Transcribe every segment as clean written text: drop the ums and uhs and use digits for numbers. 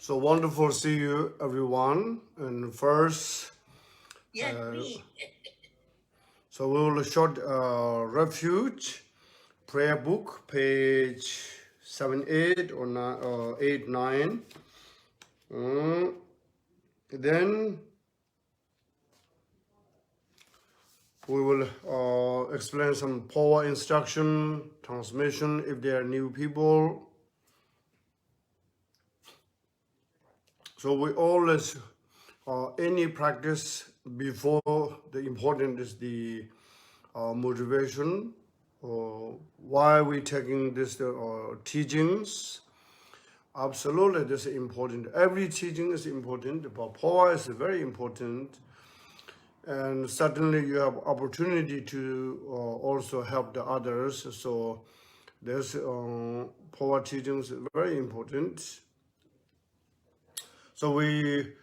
So wonderful to see you, everyone. And first, so we will short refuge prayer book, page 78 or 8, 9. Then we will explain some Powo instruction, transmission if there are new people. So we always, any practice before the important is the motivation, why we taking this teachings. Absolutely, this is important. Every teaching is important, but Powo is very important. And certainly you have opportunity to also help the others. So this Powo teachings is very important. So we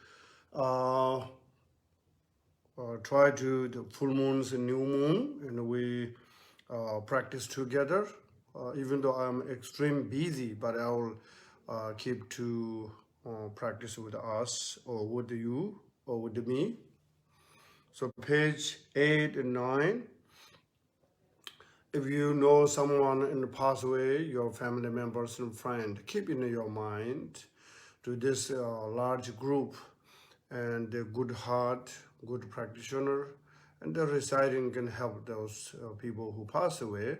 try to the full moons and new moon, and we practice together. Even though I'm extremely busy, but I will keep to practice with us or with you or with me. So page 8 and 9. If you know someone in the past way, your family members and friends, keep in your mind to this large group and the good heart, good practitioner, and the reciting can help those people who pass away.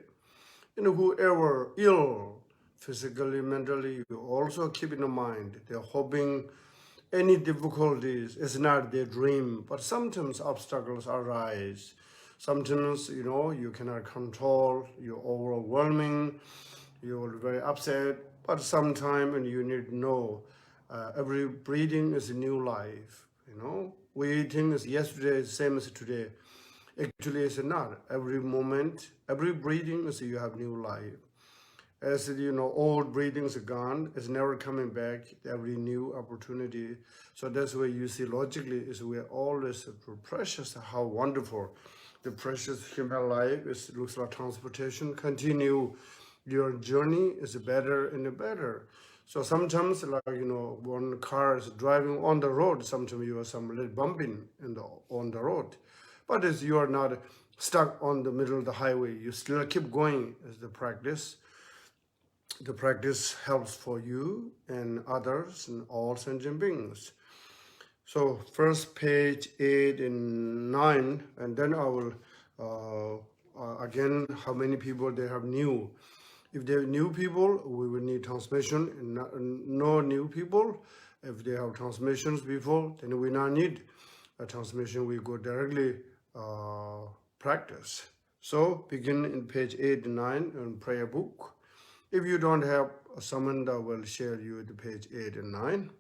And whoever ill, physically, mentally, you also keep in mind, they're hoping any difficulties is not their dream, but sometimes obstacles arise. Sometimes, you cannot control, you're overwhelming, you're very upset, but sometimes and you need to know every breathing is a new life, We think is yesterday is same as today. Actually, it's not. Every moment, every breathing is you have new life. As old breathings are gone, it's never coming back. Every new opportunity. So that's why you see logically is we're always precious. How wonderful, the precious human life is. Looks like transportation. Continue your journey is better and better. So sometimes, like when car is driving on the road, sometimes you have some little bumping on the road, but as you are not stuck on the middle of the highway, you still keep going as the practice. The practice helps for you and others and all sentient beings. So first page 8 and 9, and then I will, again, how many people they have new. If they have new people, we will need transmission, and no new people. If they have transmissions before, then we not need a transmission. We go directly practice. So begin in page 8 and 9 in prayer book. If you don't have someone that will share you the page 8 and 9.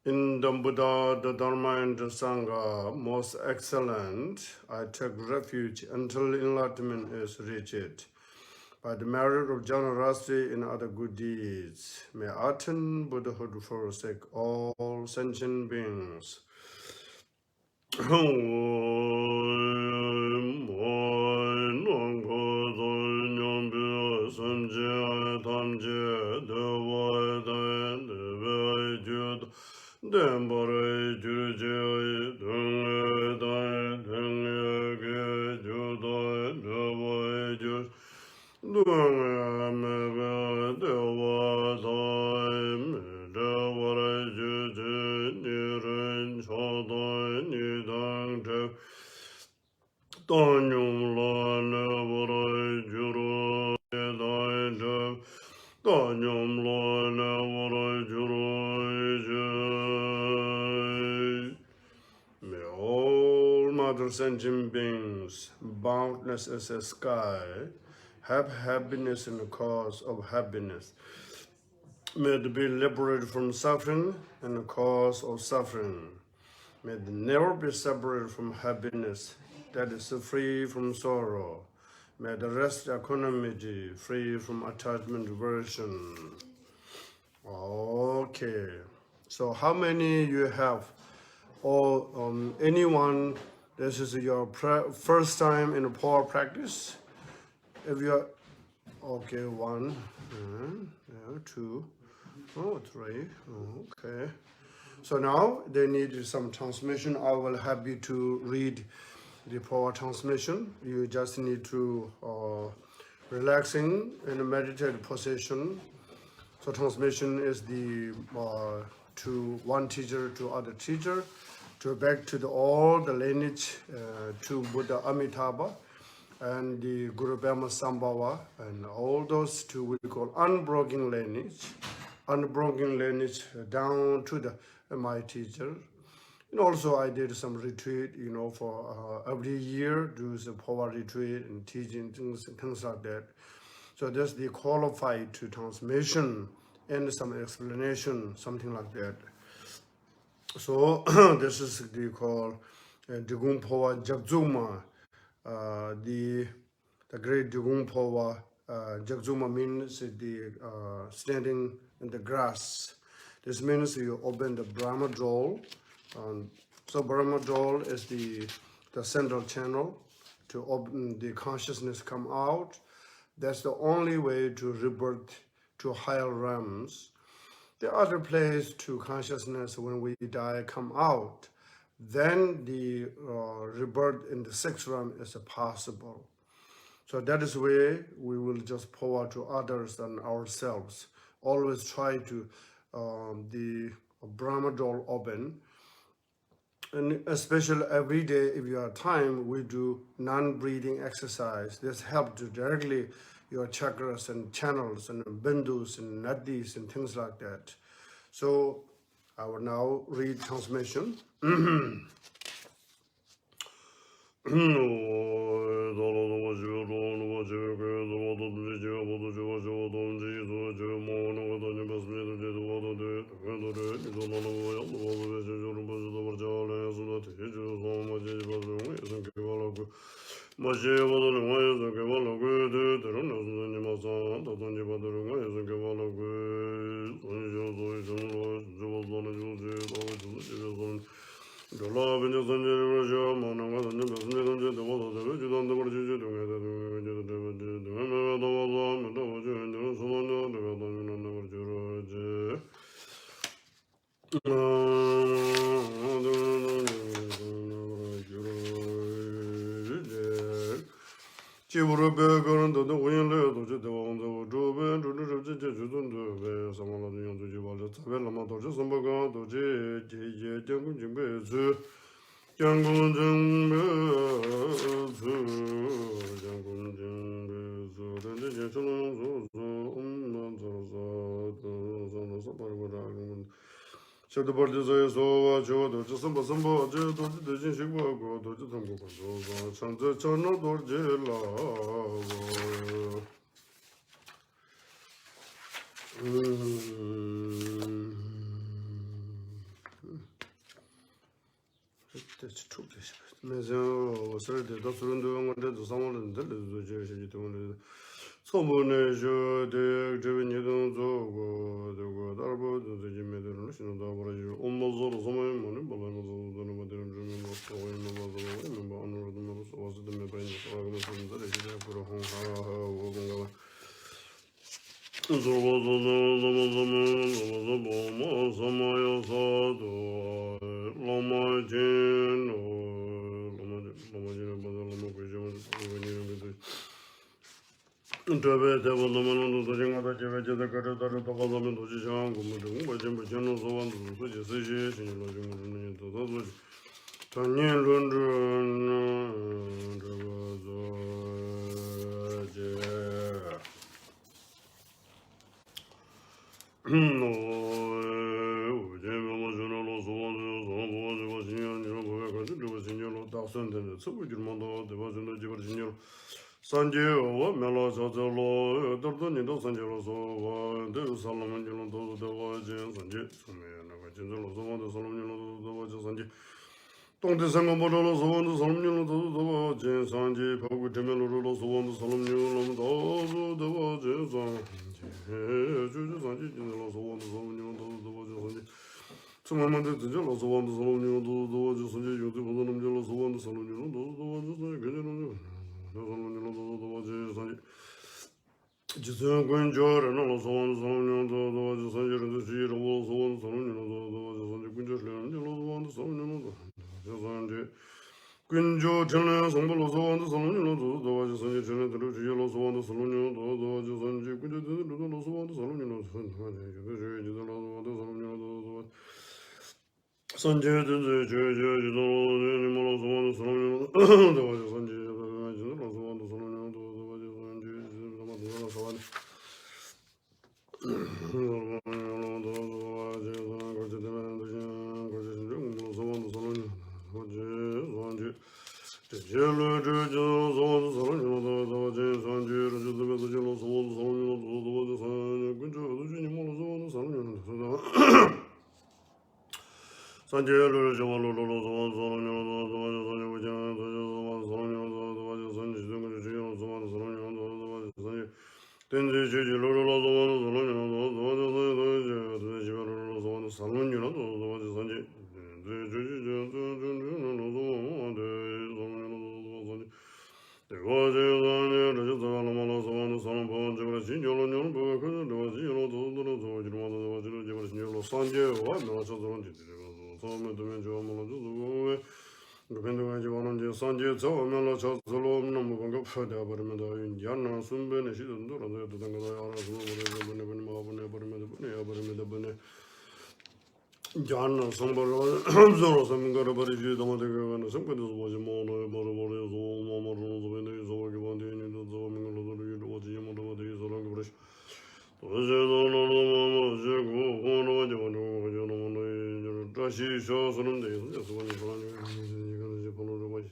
In the Buddha, the Dharma, and the Sangha, most excellent, I take refuge until enlightenment is reached. By the merit of generosity and other good deeds, may I attain Buddhahood forsake all sentient beings. May all mother sentient beings, boundless as a sky, have happiness in the cause of happiness. May they be liberated from suffering and the cause of suffering. May they never be separated from happiness that is free from sorrow. May the rest equanimity, free from attachment aversion. Okay. So how many you have? Or anyone, this is your first time in a power practice? If you're, okay, one, two, oh, three, okay. So now they need some transmission. I will help you to read the power transmission. You just need to relaxing in a meditative position. So transmission is the to one teacher to other teacher, to back to all the lineage to Buddha Amitabha and the Guru Bama Sambhava and all those two we call unbroken lineage down to my teacher. And also I did some retreat, for every year, do the power retreat and teaching things like that. So that's the qualified to transmission and some explanation, something like that. So this is the called Drikung Phowa Jakzuma, the great Drikung Phowa. Jakzuma means the standing in the grass. This means you open the Brahma door. So Brahma door is the central channel to open the consciousness come out. That's the only way to rebirth to higher realms. The other place to consciousness when we die come out. Then the rebirth in the sixth realm is possible. So that is where we will just pour out to others and ourselves. Always try to the Brahma door open. And especially every day, if you have time, we do non-breathing exercise. This helps to directly your chakras and channels and bindus and nadis and things like that. So I will now read transmission. So the body is so just some that's true. Tibet, Development, the Ring of the Tibet, the Carter, the Parliament of Jang, but General Sovan, the Association, the Tanyan Lundun, Sanjay, Mela Sazalo, Dordonido Sanjay, the Solomon, the Vajan, Sanjay, the Solomon, the Sanjay. Don't the Sangamoro, the Solomon, the Vajan, Sanjay, Pogo Temelo, the Solomon, the Vajan, Sanjay, the Vajan. Some among the jealous one, the Solomon, the Vajan, Sanjay, the Solomon, the Solomon, the Vajan, just a good job, and also one song, the Sanjay, the Sea, also one song, the Sanjay, the Sanjay. Quinjo, China, some below on the Solomon, the Vajan, Sanjay, the Lucia, also on the Solomon, the Vajan, Sanjay, also on the Solomon, Sanjay, the Judge, the Molos on the Solomon, the Vajan, Sanjay, also on the Solomon, the Vajan, Sanjay, so Mela Chasalo, number one of Fada, Indiana, Sunben, she doesn't do the John, somebody, Zoro, some got about if you don't want to some good was a mono, but what is all Mama Rose when there is all you want to do, what you want to do, so long as Rashi shows on days, just when you follow the way to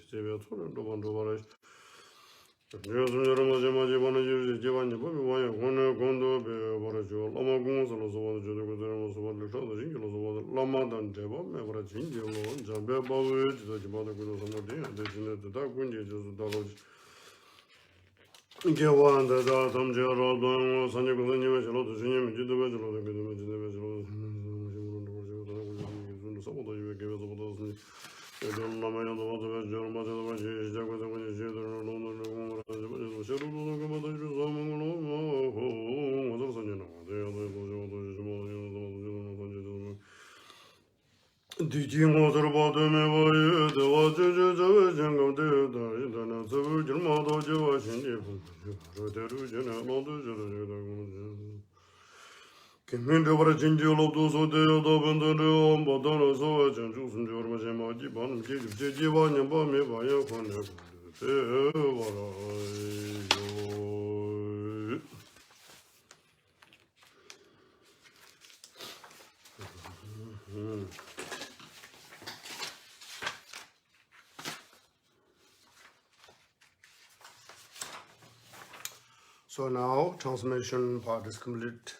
So now transmission part is complete.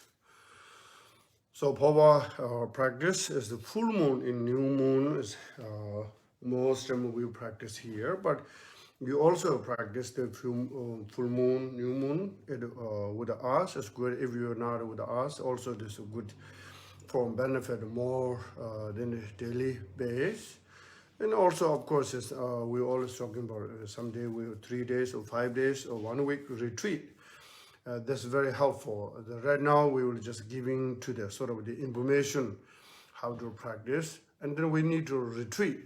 So Phowa practice is the full moon in new moon is most we practice here, but we also practice the full moon, new moon with the us. It's good if you're not with the us. Also, this is good for benefit more than the daily base. And also, of course, we're always talking about someday we 3 days or 5 days or 1 week retreat. That's very helpful. Right now, we will just giving to the sort of the information how to practice, and then we need to retreat.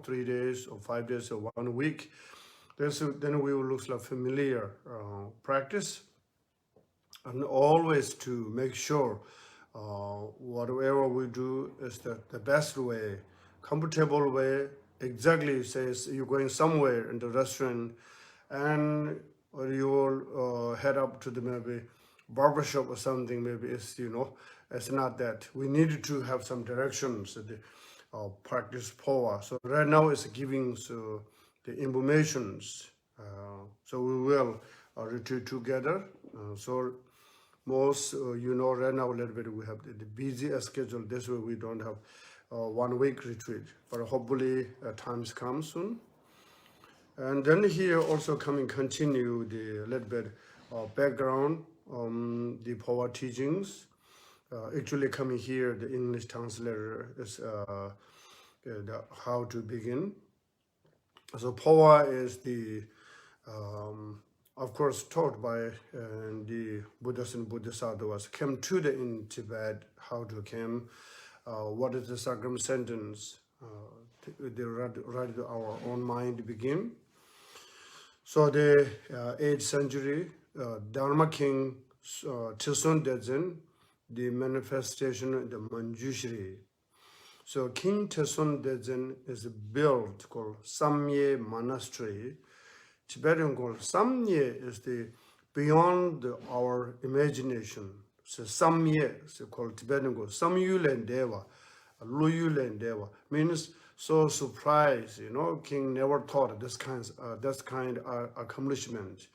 3 days or 5 days or 1 week. Then we will look like familiar practice. and always to make sure whatever we do is the best way, comfortable way. Exactly, says you're going somewhere in the restaurant, and or you will head up to the maybe barbershop or something. Maybe it's it's not that. We need to have some directions. The practice Powa. So right now it's giving the informations. So we will retreat together. So most right now a little bit we have the busy schedule. This way we don't have 1 week retreat, but hopefully times come soon. And then here also coming continue the little bit background the Power teachings. Actually coming here the English translator is how to begin. So Power is the of course taught by the Buddhas and Bodhisattvas came to the in Tibet, how to came, what is the circumstance, they right our own mind begin. So the 8th century Dharma King Tilson Dezen, the manifestation of the Manjushri. So King Tilson Dezen is built called Samye Monastery. Tibetan called Samye is the beyond our imagination. So Samye, so called Tibetan called Samyulen Deva, Luyulen Deva, means so surprised, King never thought this kind of accomplishment.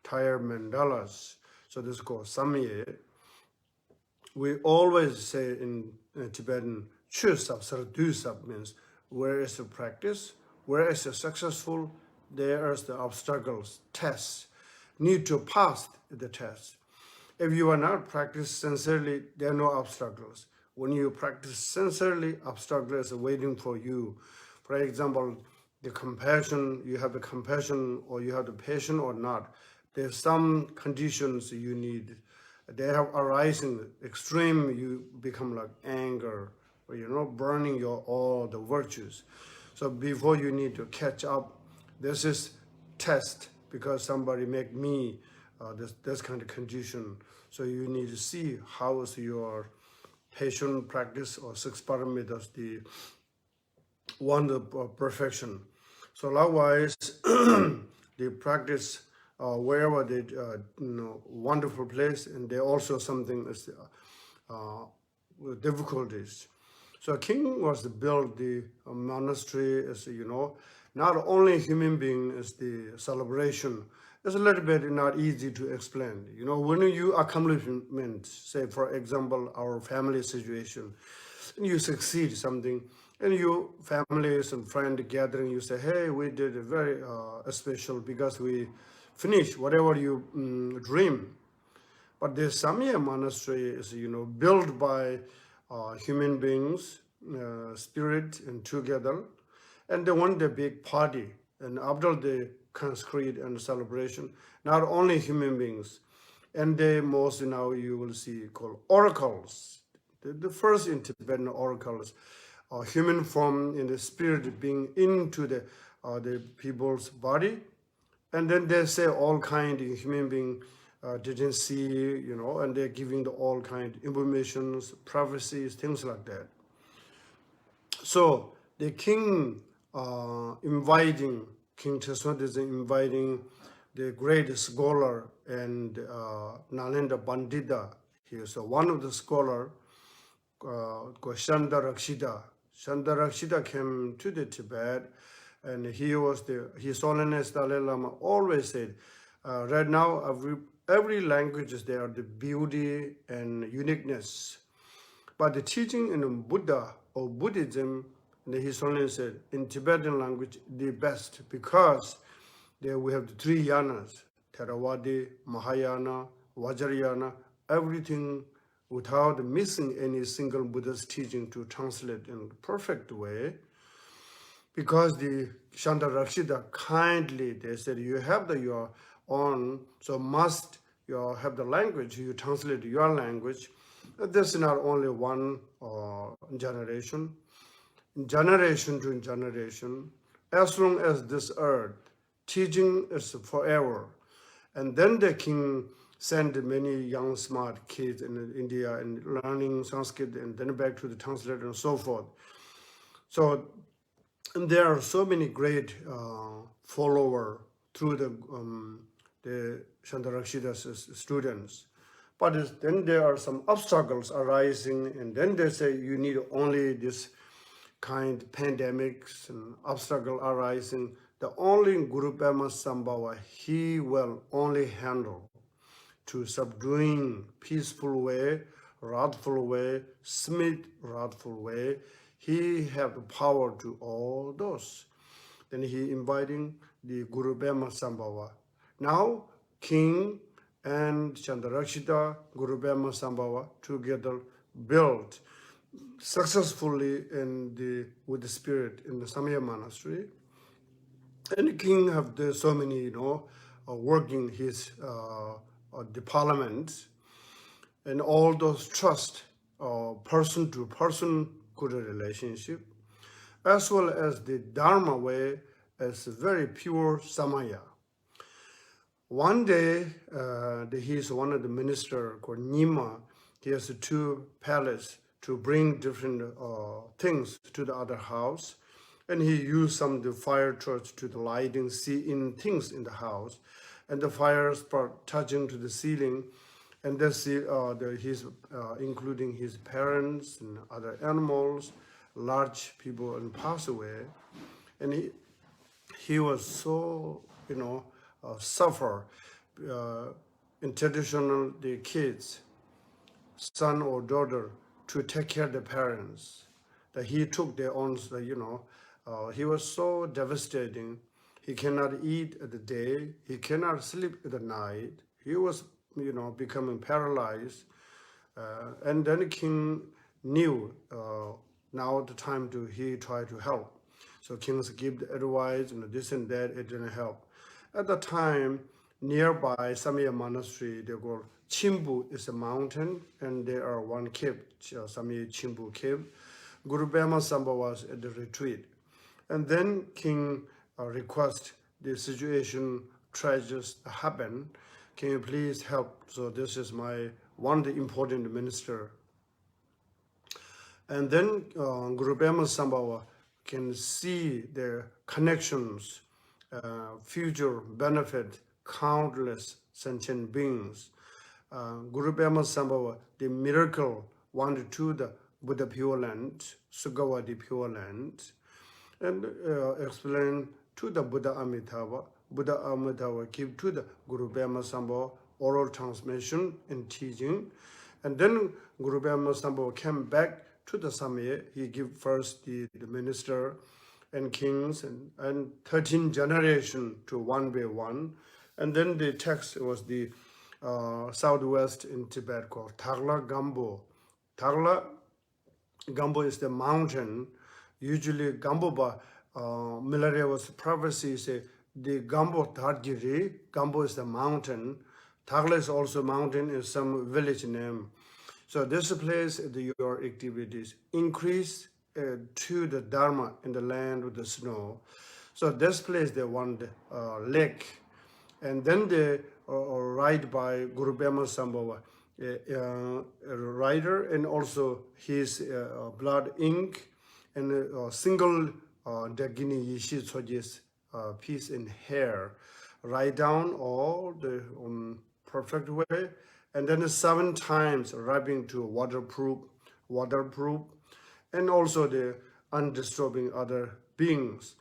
Tire mandalas, so this is called Samye. We always say in Tibetan, Chusab, Sardusab means where is the practice, where is the successful, there is the obstacles, tests, need to pass the test. If you are not practice sincerely, there are no obstacles. When you practice sincerely, obstacles are waiting for you. For example, the compassion, you have the compassion or you have the patience or not. There's some conditions you need. They have arising extreme, you become like anger, or burning all the virtues. So before you need to catch up, this is test because somebody make me this kind of condition. So you need to see how is your patient practice or 6 parameters, the one of perfection. So likewise, the practice wherever they wonderful place, and they also something is difficulties. So king was to build the monastery as not only human being is the celebration. It's a little bit not easy to explain. When you accomplishment, say for example our family situation, and you succeed something, and you families and friend gathering, you say, hey, we did a very special because we finish whatever you dream. But the Samye monastery is built by human beings, spirit, and together, and they want a big party. And after the consecrate and celebration, not only human beings, and they most now you will see called oracles. The first in Tibetan oracles, human form in the spirit being into the people's body. And then they say all kind of human being didn't see, and they're giving the all kind of informations, prophecies, things like that. So the king inviting, King Cheswant is inviting the great scholar and Nalanda Pandita here. So one of the scholar called Shandarakshita. Shandarakshita came to the Tibet, and he was His Holiness Dalai Lama always said, right now every language is there, the beauty and uniqueness. But the teaching in Buddha or Buddhism, His Holiness said, in Tibetan language, the best, because there we have the 3 yanas, Theravada, Mahayana, Vajrayana, everything without missing any single Buddha's teaching to translate in a perfect way. Because the Shandarakshita kindly, they said, you have your own, so must you have the language, you translate your language. This is not only one generation. Generation to generation, as long as this earth, teaching is forever. And then the king send many young smart kids in India and learning Sanskrit and then back to the translator and so forth. So and there are so many great followers through the Shantarakshita's students. But then there are some obstacles arising, and then they say you need only this kind of pandemics and obstacle arising. The only Guru Pema Sambhava he will only handle to subduing peaceful way, wrathful way, smith wrathful way. He have the power to all those. Then he inviting the Guru Pema Sambhava. Now king and Chandarakshita, Guru Pema Sambhava together built successfully with the spirit in the Samaya monastery. And the king have so many, working his the parliament and all those trust, person to person good relationship, as well as the Dharma way as very pure Samaya. One day, he's one of the minister called Nima. He has 2 palaces to bring different things to the other house. And he used some of the fire torch to the lighting, seeing things in the house. And the fire start touching to the ceiling. And he's including his parents and other animals, large people, and pass away. And he was so, suffer. In traditional, the kids, son or daughter, to take care of the parents. That he took their own, he was so devastating. He cannot eat at the day. He cannot sleep at the night. He was, becoming paralyzed. And then the king knew now the time he tried to help. So kings give the advice and this and that, it didn't help. At the time, nearby Samaya monastery, they call Chimbu is a mountain, and there are one cave, Samaya Chimbu cave. Guru Pema Sambhava was at the retreat. And then king request the situation tragedies happen. Can you please help? So this is one the important minister. And then Guru Pema Sambhava can see the connections, future benefit, countless sentient beings. Guru Pema Sambhava, the miracle wanted to the Buddha Pure Land, Sugawadi Pure Land, and explain to the Buddha Amitabha. Buddha Amitabha give to the Guru Pema Sambhava oral transmission and teaching. And then Guru Pema Sambhava came back to the Samaya. He give first the minister and kings and 13 generation to one by one. And then the text was the southwest in Tibet called Thagla Gambo. Thagla Gambo is the mountain. Usually Gambo Milaria was prophecy say the Gambo Tadgiri, Gambo is the mountain. Thagla is also mountain in some village name. So this place, your activities increase to the Dharma in the land with the snow. So this place they want lake. And then they ride by Guru Pema Sambhava, a rider, and also his blood ink and a single Dagini Yishi Tsojis piece in hair. Write down all the perfect way, and then 7 times rubbing to waterproof, and also the undisturbing other beings,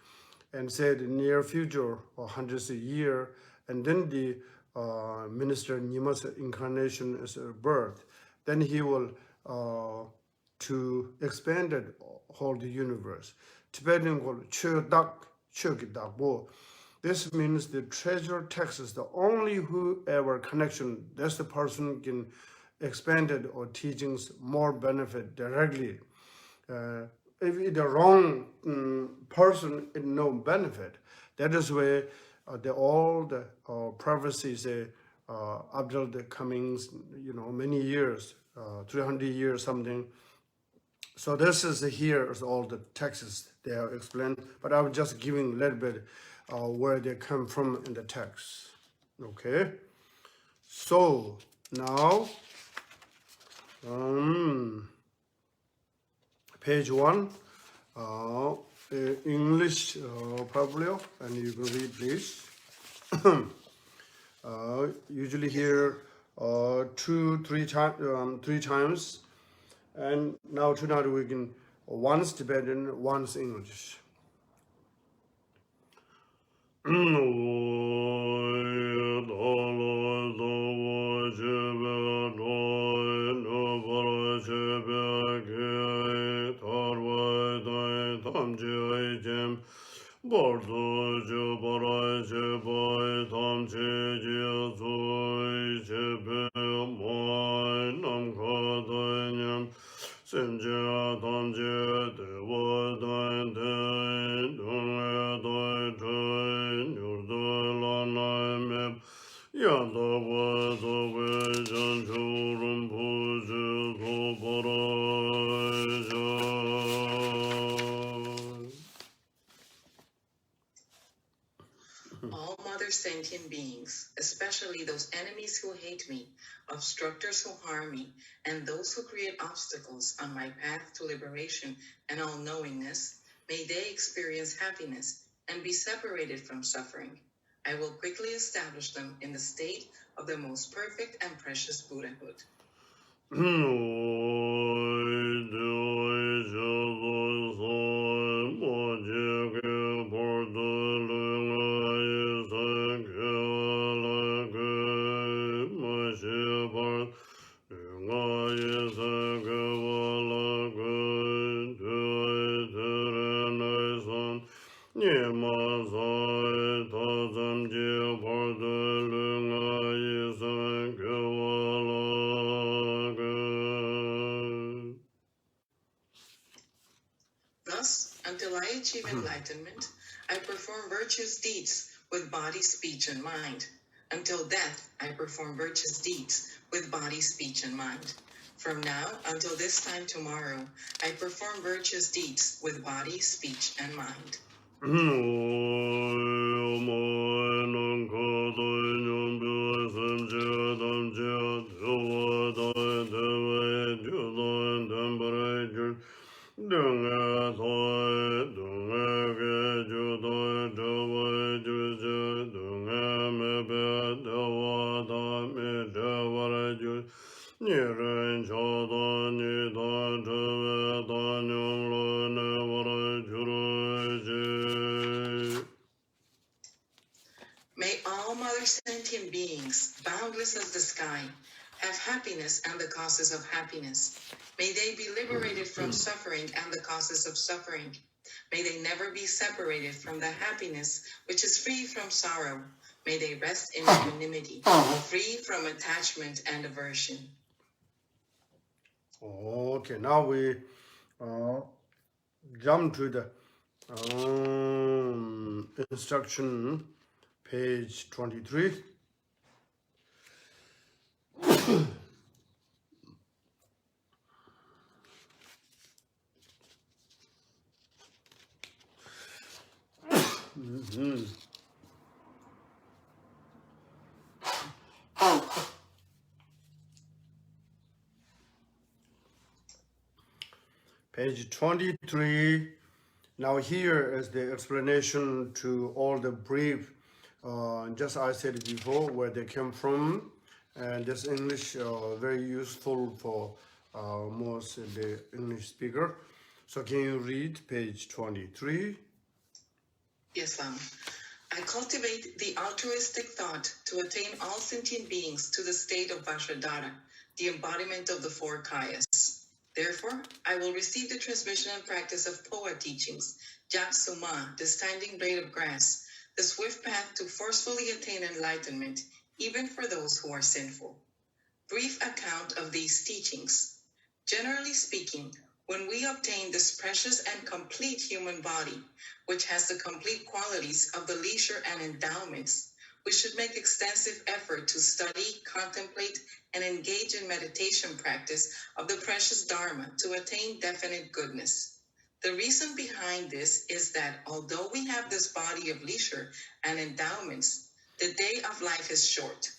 and said in near future or hundreds of years, and then the Minister Nima's incarnation is a birth, then he will to expand it whole the universe. Tibetan called Chögidakbo. This means the treasure texts, the only whoever connection, that's the person can expand it or teachings more benefit directly. If it's the wrong person, it no benefit. That is where all the prophecies say after the comings, many years, 300 years something. So this is here is all the texts they have explained, but I'm just giving a little bit where they come from in the text. Okay, So now page 1, English Pablo, and you can read please. Usually here 3 times, and now tonight we can once Tibetan, once English. All mother sentient beings, especially those enemies who hate me, obstructors who harm me, and those who create obstacles on my path to liberation and all-knowingness, may they experience happiness and be separated from suffering. I will quickly establish them in the state of the most perfect and precious Buddhahood. Thus, until I achieve enlightenment, I perform virtuous deeds with body, speech, and mind. Until death, I perform virtuous deeds with body, speech, and mind. From now until this time tomorrow, I perform virtuous deeds with body, speech, and mind. May all mother sentient beings, boundless as the sky, have happiness and the causes of happiness. May they be liberated from suffering and the causes of suffering. May they never be separated from the happiness which is free from sorrow. May they rest in equanimity, free from attachment and aversion. Okay, now we jump to the instruction, page 23. Page 23. Now here is the explanation to all the brief, just I said before, where they came from. And this English very useful for most of the English speaker. So can you read page 23? Yes, Lama. I cultivate the altruistic thought to attain all sentient beings to the state of Vajradhara, the embodiment of the 4 kayas. Therefore, I will receive the transmission and practice of Powa teachings, Jap Suma, the standing blade of grass, the swift path to forcefully attain enlightenment, even for those who are sinful. Brief account of these teachings. Generally speaking, when we obtain this precious and complete human body, which has the complete qualities of the leisure and endowments, we should make extensive effort to study, contemplate, and engage in meditation practice of the precious Dharma to attain definite goodness. The reason behind this is that although we have this body of leisure and endowments, the day of life is short.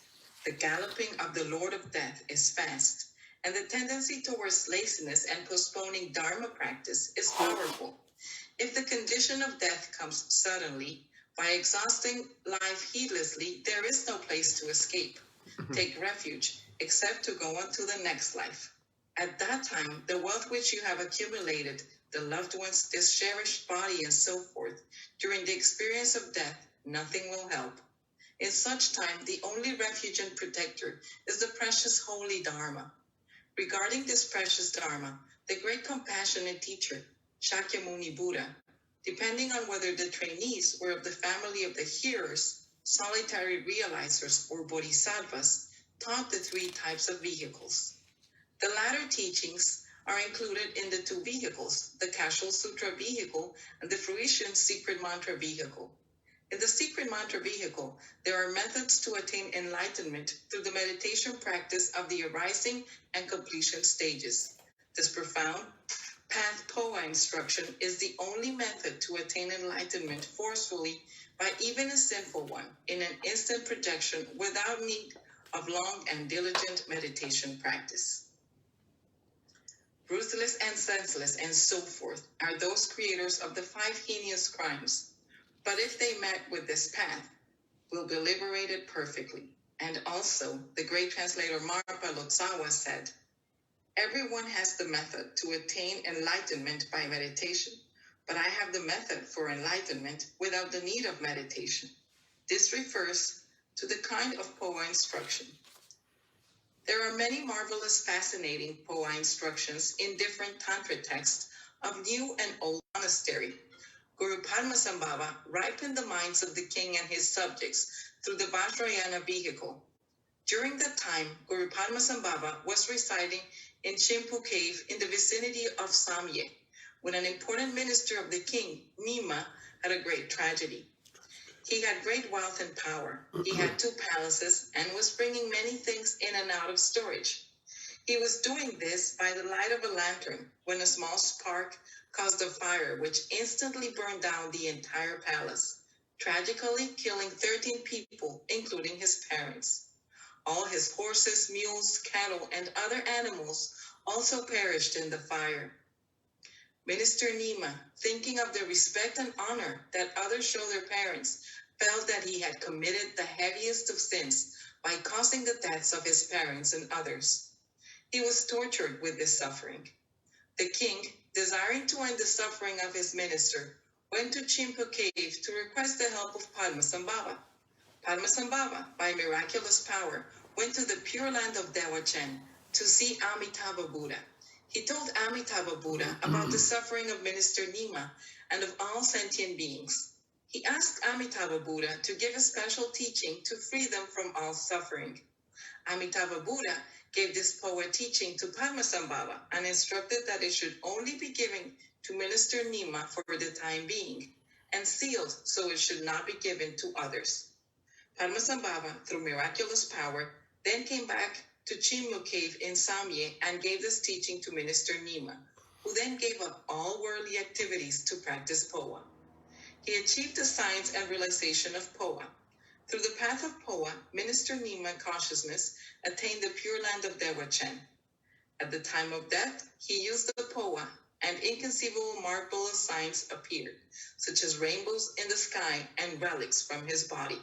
The galloping of the Lord of Death is fast, and the tendency towards laziness and postponing Dharma practice is powerful. If the condition of death comes suddenly, by exhausting life heedlessly, there is no place to escape, take refuge, except to go on to the next life. At that time, the wealth which you have accumulated, the loved ones, this cherished body, and so forth, during the experience of death, nothing will help. In such time, the only refuge and protector is the precious holy Dharma. Regarding this precious Dharma, the great compassionate teacher, Shakyamuni Buddha, depending on whether the trainees were of the family of the hearers, solitary realizers, or bodhisattvas, taught the three types of vehicles. The latter teachings are included in the two vehicles, the Casual Sutra vehicle and the Fruition Secret Mantra vehicle. In the Secret Mantra vehicle, there are methods to attain enlightenment through the meditation practice of the arising and completion stages. This profound path Powa instruction is the only method to attain enlightenment forcefully by even a simple one, in an instant projection without need of long and diligent meditation practice. Ruthless and senseless and so forth are those creators of the 5 heinous crimes. But if they met with this path, will be liberated perfectly. And also, the great translator Marpa Lotsawa said, everyone has the method to attain enlightenment by meditation, but I have the method for enlightenment without the need of meditation. This refers to the kind of Powa instruction. There are many marvelous, fascinating Powa instructions in different Tantra texts of New and Old Monastery. Guru Padmasambhava ripened the minds of the king and his subjects through the Vajrayana vehicle. During that time, Guru Padmasambhava was residing in Chimpu cave in the vicinity of Samye, when an important minister of the king, Nima, had a great tragedy. He had great wealth and power. He had 2 palaces and was bringing many things in and out of storage. He was doing this by the light of a lantern when a small spark caused a fire which instantly burned down the entire palace, tragically killing 13 people, including his parents. All his horses, mules, cattle, and other animals also perished in the fire. Minister Nima, thinking of the respect and honor that others show their parents, felt that he had committed the heaviest of sins by causing the deaths of his parents and others. He was tortured with this suffering. The king, desiring to end the suffering of his minister, went to Chimpu cave to request the help of Padmasambhava. Padmasambhava, by miraculous power, went to the pure land of Dewachen to see Amitabha Buddha. He told Amitabha Buddha about the suffering of Minister Nima and of all sentient beings. He asked Amitabha Buddha to give a special teaching to free them from all suffering. Amitabha Buddha gave this Powa teaching to Padmasambhava and instructed that it should only be given to Minister Nima for the time being, and sealed so it should not be given to others. Padmasambhava, through miraculous power, then came back to Chimmu cave in Samye and gave this teaching to Minister Nima, who then gave up all worldly activities to practice Powa. He achieved the science and realization of Powa. Through the path of Powa, Minister Nima consciousness attained the pure land of Dewachen. At the time of death, he used the Powa, and inconceivable marvelous signs appeared, such as rainbows in the sky and relics from his body.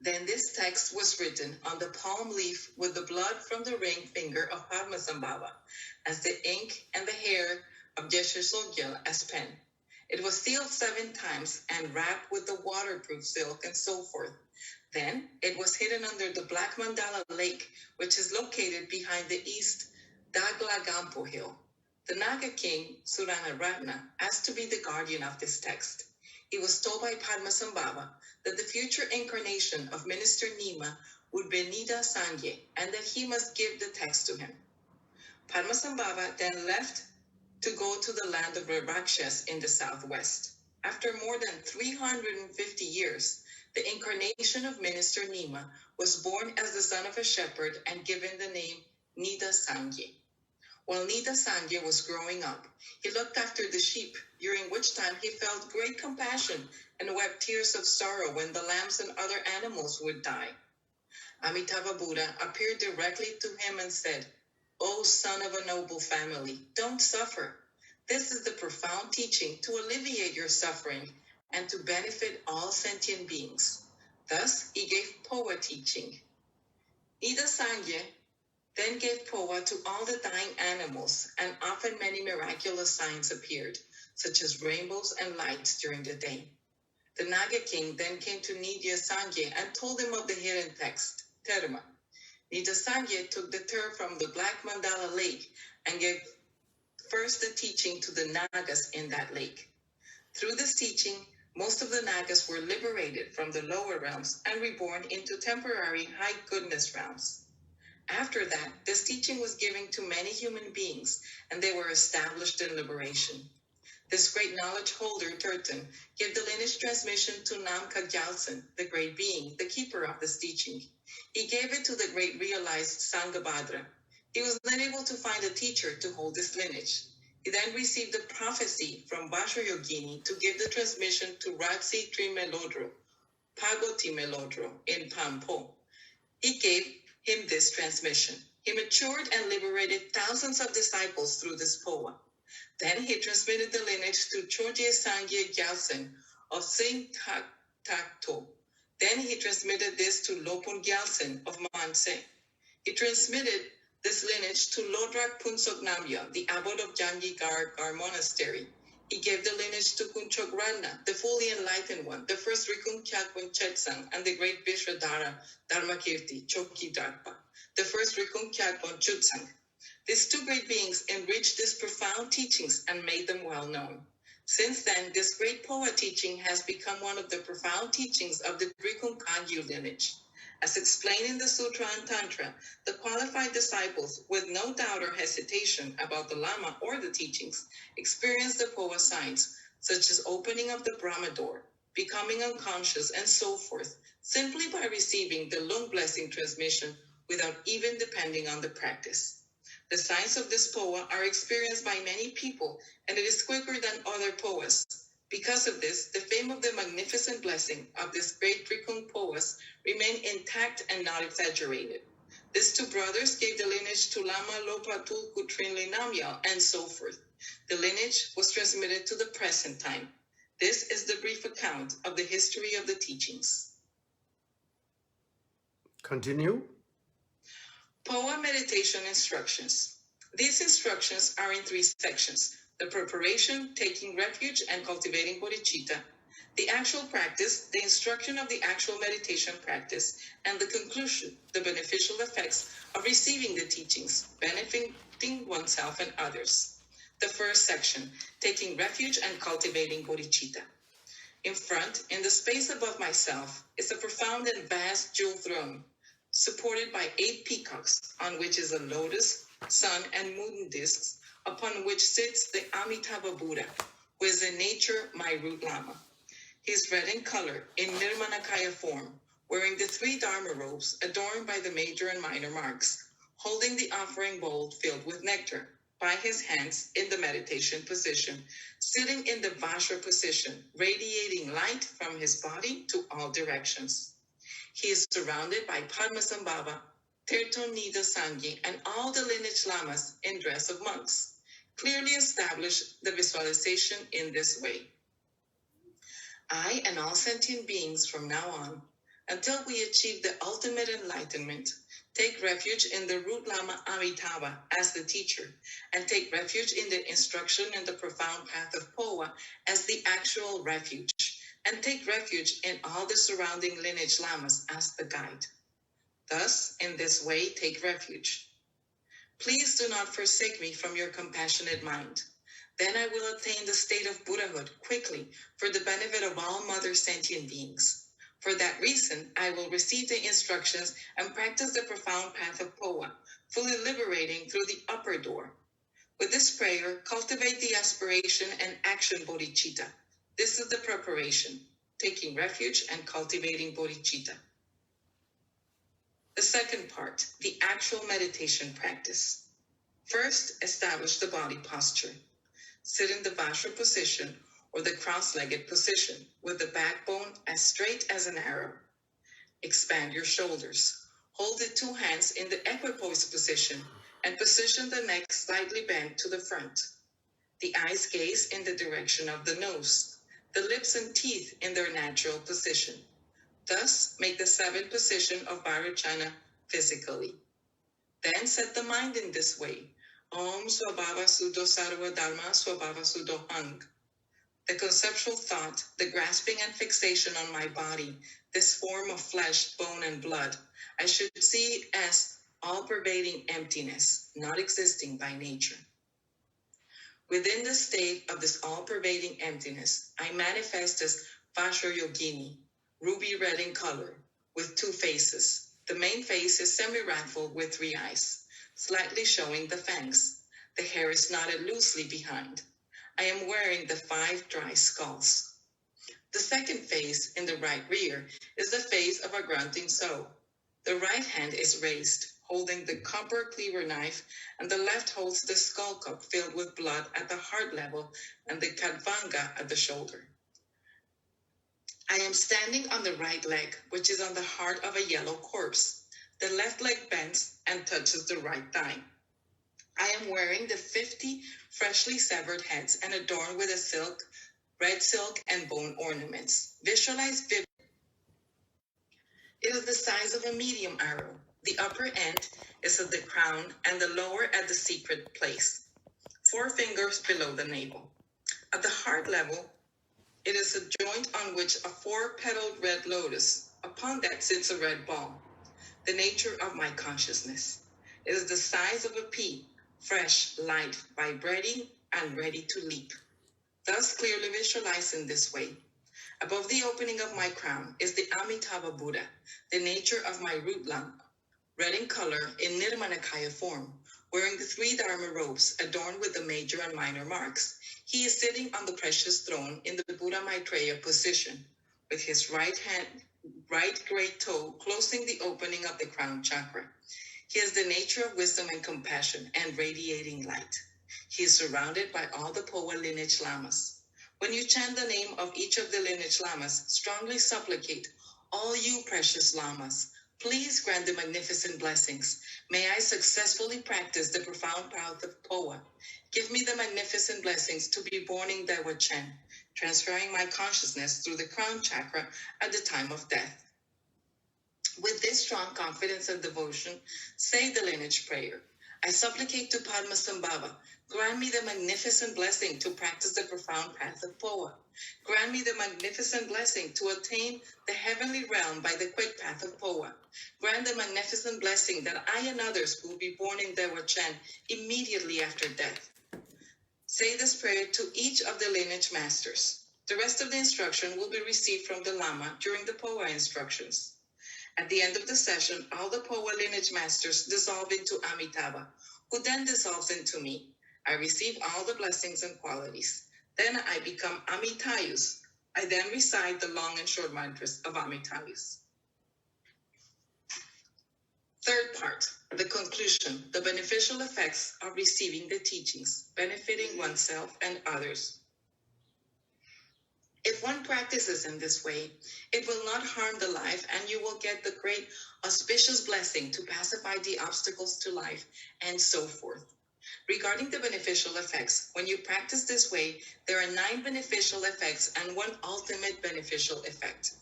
Then this text was written on the palm leaf with the blood from the ring finger of Padmasambhava, as the ink and the hair of Geshe Sogyal as pen. It was sealed 7 times and wrapped with the waterproof silk and so forth. Then it was hidden under the Black Mandala Lake, which is located behind the East Daglagampo Hill. The Naga king, Suranaratna, asked to be the guardian of this text. He was told by Padmasambhava that the future incarnation of Minister Nima would be Nida Sangye and that he must give the text to him. Padmasambhava then left to go to the land of the Rakshas in the southwest. After more than 350 years, the incarnation of Minister Nima was born as the son of a shepherd and given the name Nida Sangye. While Nida Sangye was growing up, he looked after the sheep, during which time he felt great compassion and wept tears of sorrow when the lambs and other animals would die. Amitabha Buddha appeared directly to him and said, "O son of a noble family, don't suffer. This is the profound teaching to alleviate your suffering and to benefit all sentient beings." Thus, he gave Powa teaching. Ida Sangye then gave Powa to all the dying animals, and often many miraculous signs appeared, such as rainbows and lights during the day. The Naga king then came to Nidya Sangye and told him of the hidden text, Terma. Nidya Sangye took the tur from the Black Mandala Lake and gave first the teaching to the Nagas in that lake. Through this teaching, most of the Nagas were liberated from the lower realms and reborn into temporary high goodness realms. After that, this teaching was given to many human beings, and they were established in liberation. This great knowledge holder, Turton, gave the lineage transmission to Namka Gyaltsen, the great being, the keeper of this teaching. He gave it to the great realized Sanghabhadra. He was then able to find a teacher to hold this lineage. He then received a prophecy from Vajrayogini to give the transmission to Ragsi Trimelodro, Pagoti Melodro in Pampo. He gave him this transmission. He matured and liberated thousands of disciples through this Powa. Then he transmitted the lineage to Chorje Sangye Gyaltsen of Saint Takto. Then he transmitted this to Lopon Gyaltsen of Manse. He transmitted this lineage to Lodrak Punsok Namya, the abbot of Jangi Gar Monastery. He gave the lineage to Kunchok Ranna, the fully enlightened one, the first Drikung Kyakwan Chetsang, and the great Vishwadhara Dharmakirti Choki Dharpa, the first Drikung Kyakwan Chutsang. These two great beings enriched these profound teachings and made them well known. Since then, this great Powa teaching has become one of the profound teachings of the Drikung Kagyu lineage. As explained in the Sutra and Tantra, the qualified disciples, with no doubt or hesitation about the Lama or the teachings, experience the Powa signs, such as opening of the Brahma door, becoming unconscious, and so forth, simply by receiving the Lung blessing transmission without even depending on the practice. The signs of this Powa are experienced by many people, and it is quicker than other Powas. Because of this, the fame of the magnificent blessing of this great Drikung Powas remained intact and not exaggerated. These two brothers gave the lineage to Lama Lopa Tulku Trinli Namyal, and so forth. The lineage was transmitted to the present time. This is the brief account of the history of the teachings. Continue. Powa meditation instructions. These instructions are in 3 sections: the preparation, taking refuge, and cultivating bodhicitta; the actual practice, the instruction of the actual meditation practice; and the conclusion, the beneficial effects of receiving the teachings, benefiting oneself and others. The first section, taking refuge and cultivating bodhicitta. In front, in the space above myself, is a profound and vast jewel throne, supported by 8 peacocks, on which is a lotus, sun, and moon discs, upon which sits the Amitabha Buddha, who is in nature my root Lama. He is red in color, in Nirmanakaya form, wearing the 3 Dharma robes adorned by the major and minor marks, holding the offering bowl filled with nectar, by his hands in the meditation position, sitting in the Vajra position, radiating light from his body to all directions. He is surrounded by Padmasambhava, Tirton Nida Sangye, and all the lineage lamas in dress of monks. Clearly establish the visualization in this way. I and all sentient beings from now on, until we achieve the ultimate enlightenment, take refuge in the root Lama Amitabha as the teacher, and take refuge in the instruction in the profound path of Powa as the actual refuge, and take refuge in all the surrounding lineage lamas as the guide. Thus, in this way, take refuge. Please do not forsake me from your compassionate mind. Then I will attain the state of Buddhahood quickly for the benefit of all mother sentient beings. For that reason, I will receive the instructions and practice the profound path of Powa, fully liberating through the upper door. With this prayer, cultivate the aspiration and action bodhicitta. This is the preparation, taking refuge and cultivating bodhicitta. The second part, the actual meditation practice. First, establish the body posture. Sit in the Vajra position or the cross-legged position with the backbone as straight as an arrow. Expand your shoulders. Hold the two hands in the equipoise position and position the neck slightly bent to the front. The eyes gaze in the direction of the nose, the lips and teeth in their natural position. Thus, make the seventh position of Vajrayana physically. Then set the mind in this way. Om Swabhava Sudo Sarva Dharma Swabhava Sudo Hang. The conceptual thought, the grasping and fixation on my body, this form of flesh, bone, and blood, I should see as all-pervading emptiness, not existing by nature. Within the state of this all-pervading emptiness, I manifest as Vajrayogini, ruby red in color, with two faces. The main face is semi-wrathful with three eyes, slightly showing the fangs. The hair is knotted loosely behind. I am wearing the 5 dry skulls. The second face in the right rear is the face of a grunting soul. The right hand is raised, holding the copper cleaver knife, and the left holds the skull cup filled with blood at the heart level and the kadvanga at the shoulder. I am standing on the right leg, which is on the heart of a yellow corpse. The left leg bends and touches the right thigh. I am wearing the 50 freshly severed heads and adorned with a red silk and bone ornaments. Visualize vividly. It is the size of a medium arrow. The upper end is at the crown and the lower at the secret place, 4 fingers below the navel. At the heart level, it is a joint on which a 4-petaled red lotus. Upon that sits a red ball, the nature of my consciousness. It is the size of a pea, fresh, light, vibrating, and ready to leap. Thus clearly visualized in this way. Above the opening of my crown is the Amitabha Buddha, the nature of my root lamp, red in color in Nirmanakaya form, wearing the 3 Dharma robes adorned with the major and minor marks. He is sitting on the precious throne in the Buddha Maitreya position, with his right great toe closing the opening of the crown chakra. He is the nature of wisdom and compassion and radiating light. He is surrounded by all the Powo lineage lamas. When you chant the name of each of the lineage lamas, strongly supplicate, all you precious lamas, please grant the magnificent blessings. May I successfully practice the profound path of Powo. Give me the magnificent blessings to be born in Dewa Chen, transferring my consciousness through the crown chakra at the time of death. With this strong confidence and devotion, say the lineage prayer. I supplicate to Padmasambhava, grant me the magnificent blessing to practice the profound path of Powo. Grant me the magnificent blessing to attain the heavenly realm by the quick path of Powo. Grant the magnificent blessing that I and others will be born in Dewa Chen immediately after death. Say this prayer to each of the lineage masters. The rest of the instruction will be received from the Lama during the Powo instructions. At the end of the session, all the Powo lineage masters dissolve into Amitabha, who then dissolves into me. I receive all the blessings and qualities. Then I become Amitayus. I then recite the long and short mantras of Amitayus. Third part, the conclusion, the beneficial effects of receiving the teachings, benefiting oneself and others. If one practices in this way, it will not harm the life, and you will get the great auspicious blessing to pacify the obstacles to life, and so forth. Regarding the beneficial effects, when you practice this way, there are 9 beneficial effects and 1 ultimate beneficial effect.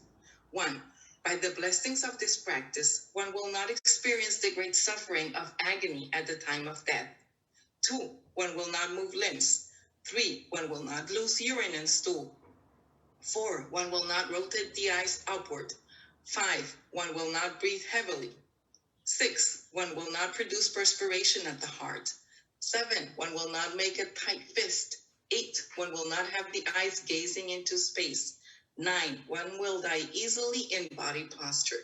1. By the blessings of this practice, one will not experience the great suffering of agony at the time of death. 2. One will not move limbs. 3. One will not lose urine and stool. 4. One will not rotate the eyes upward. 5. One will not breathe heavily. 6. One will not produce perspiration at the heart. 7. One will not make a tight fist. 8. One will not have the eyes gazing into space. 9. One will die easily in body posture.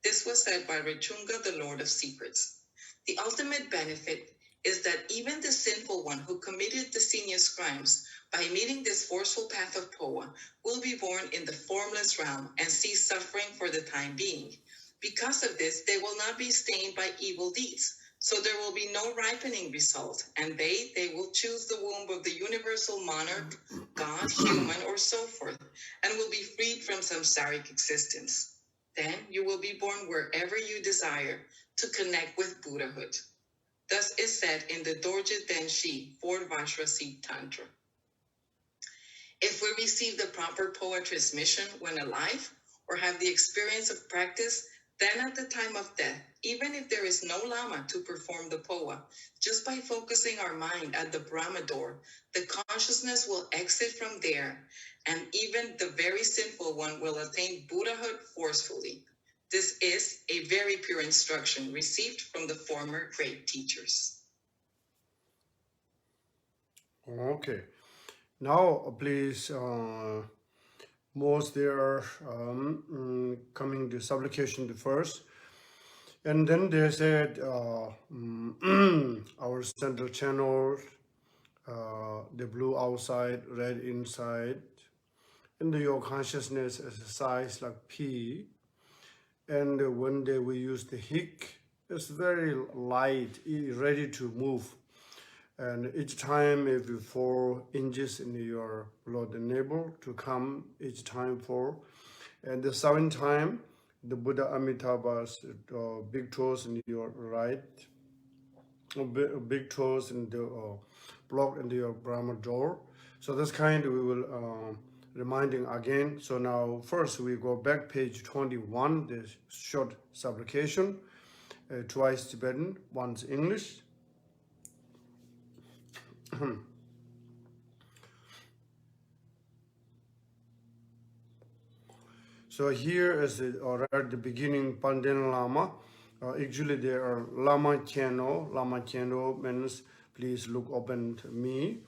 This was said by Rechunga, the Lord of Secrets. The ultimate benefit is that even the sinful one who committed the heinous crimes, by meeting this forceful path of Powo, will be born in the formless realm and cease suffering for the time being. Because of this, they will not be stained by evil deeds, so there will be no ripening result, and they will choose the womb of the universal monarch, God, human, or so forth, and will be freed from samsaric existence. Then you will be born wherever you desire to connect with Buddhahood. Thus is said in the Dorje Denshi 4th Vajra Seed Tantra. If we receive the proper Powa transmission when alive, or have the experience of practice, then at the time of death, even if there is no Lama to perform the Powa, just by focusing our mind at the Brahma door, the consciousness will exit from there, and even the very sinful one will attain Buddhahood forcefully. This is a very pure instruction received from the former great teachers. Okay. Now, please, most they are coming to supplication first. And then they said our central channel, the blue outside, red inside, and your consciousness as a size like P. And when we use the hic, it's very light, ready to move. And each time every 4 inches in your blood navel to come each time 4. And the 7th time, the Buddha Amitabha's big toes in your right, big toes in the block in your Brahma door. So this kind we will reminding again. So now first we go back page 21, the short supplication, twice Tibetan, once English. So here is or at the beginning Pandin Lama. Actually there are Lama Cheno. Lama Cheno means please look open to me.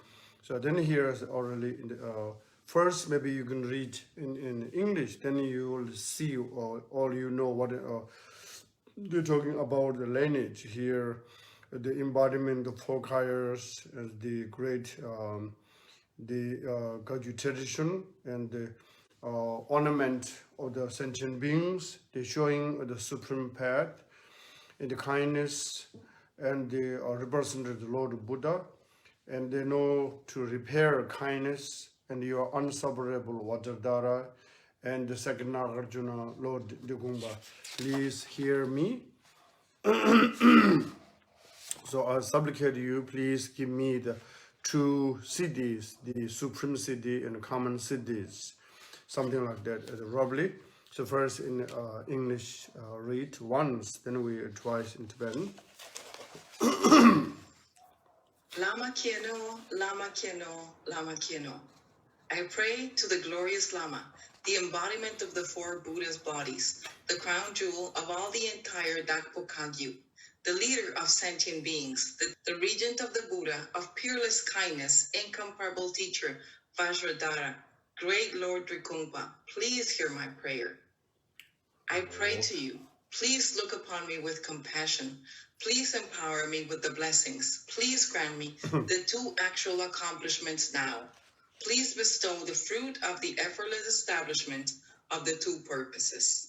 So then here is already in the, first maybe you can read in English, then you will see all you know what they're talking about the lineage here. The embodiment of 4 kayas, the great, the Gaju tradition, and the ornament of the sentient beings, the showing of the supreme path, and the kindness, and the represented the Lord Buddha, and they know to repair kindness and your unseparable Vajradhara, and the second Nagarjuna, Lord Drikung. Please hear me. So I supplicate you, please give me the 2 cities, the supreme city and common cities, something like that, roughly. So first in English, read once, then we twice in Tibetan. Lama Kieno, Lama Kieno, Lama Kieno. I pray to the glorious Lama, the embodiment of the 4 Buddha's bodies, the crown jewel of all the entire Dakpo Kagyu, the leader of sentient beings, the regent of the Buddha, of peerless kindness, incomparable teacher, Vajradhara, great Lord Drikungpa, please hear my prayer. I pray to you, please look upon me with compassion. Please empower me with the blessings. Please grant me the 2 actual accomplishments now. Please bestow the fruit of the effortless establishment of the 2 purposes.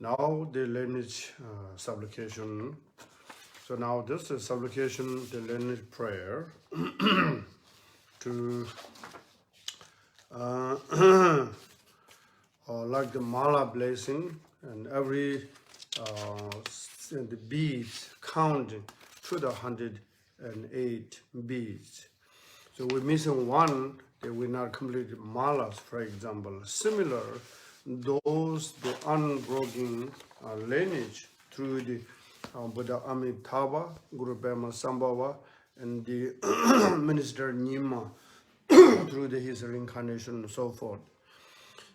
Now the lineage supplication. So now this is supplication, the lineage prayer to like the mala blessing, and every the beads counting to the 108 beads. So we're missing one, that we not complete malas, for example. Similar, those the unbroken lineage through the Buddha Amitabha, Guru Pema Sambhava, and the Minister Nima through his reincarnation and so forth.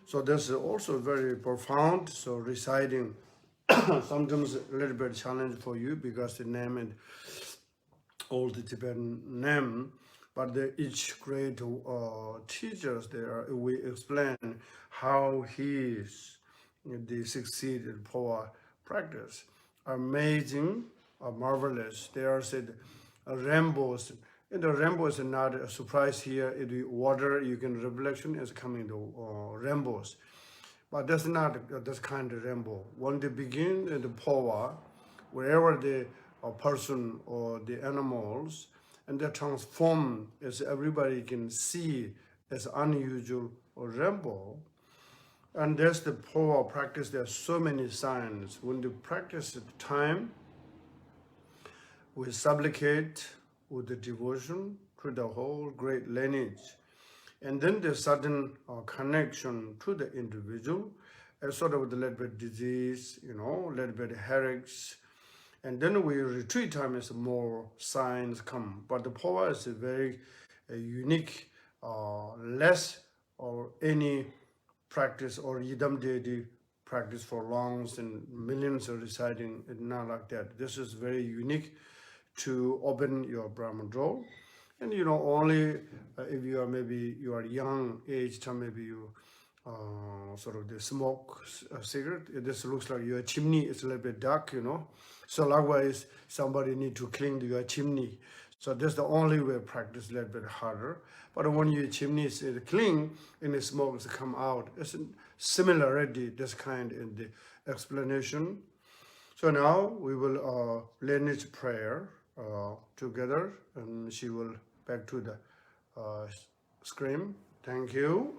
So this is also very profound. So reciting sometimes a little bit challenge for you because the name and all the Tibetan name, but each great teachers there, we explain how the succeeded Powo practice. Amazing, marvelous. They are said rainbows. And the rainbow is not a surprise here. The water, you can reflection is coming to rainbows. But that's not this kind of rainbow. When they begin in the Powo, wherever the person or the animals, and they transform as everybody can see as unusual rainbow. And there's the Powo practice. There are so many signs. When they practice at the time, we supplicate with the devotion to the whole great lineage. And then the sudden connection to the individual, sort of with a little bit disease, a little bit headaches. And then we retreat time is more signs come. But the Powo is a very unique, less or any practice or yidam deity practice for longs and millions of reciting, it's not like that. This is very unique to open your Brahman door. And only if you are maybe you are young age time, maybe you sort of the smoke a cigarette. This looks like your chimney is a little bit dark, So likewise, somebody need to clean your chimney. So that's the only way practice a little bit harder. But when your chimney is clean and the smoke is come out, it's similarity, this kind in the explanation. So now we will lineage prayer together, and she will back to the screen. Thank you.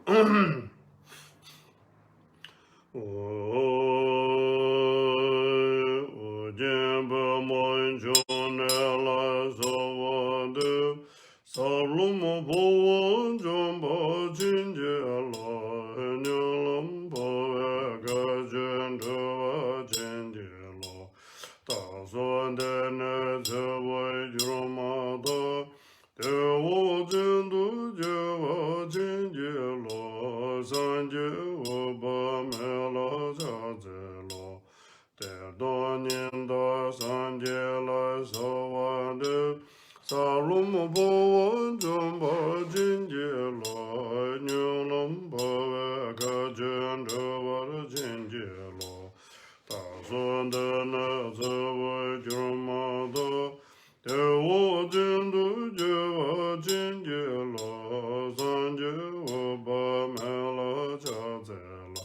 So Salum Powo Jumbo Jinjilo, Nulum Powe Kajan Dover Jinjilo, Tasundana Zawa Jumado, Tewo Jindu Java Jinjilo, Sanju Oba Mela Chazela.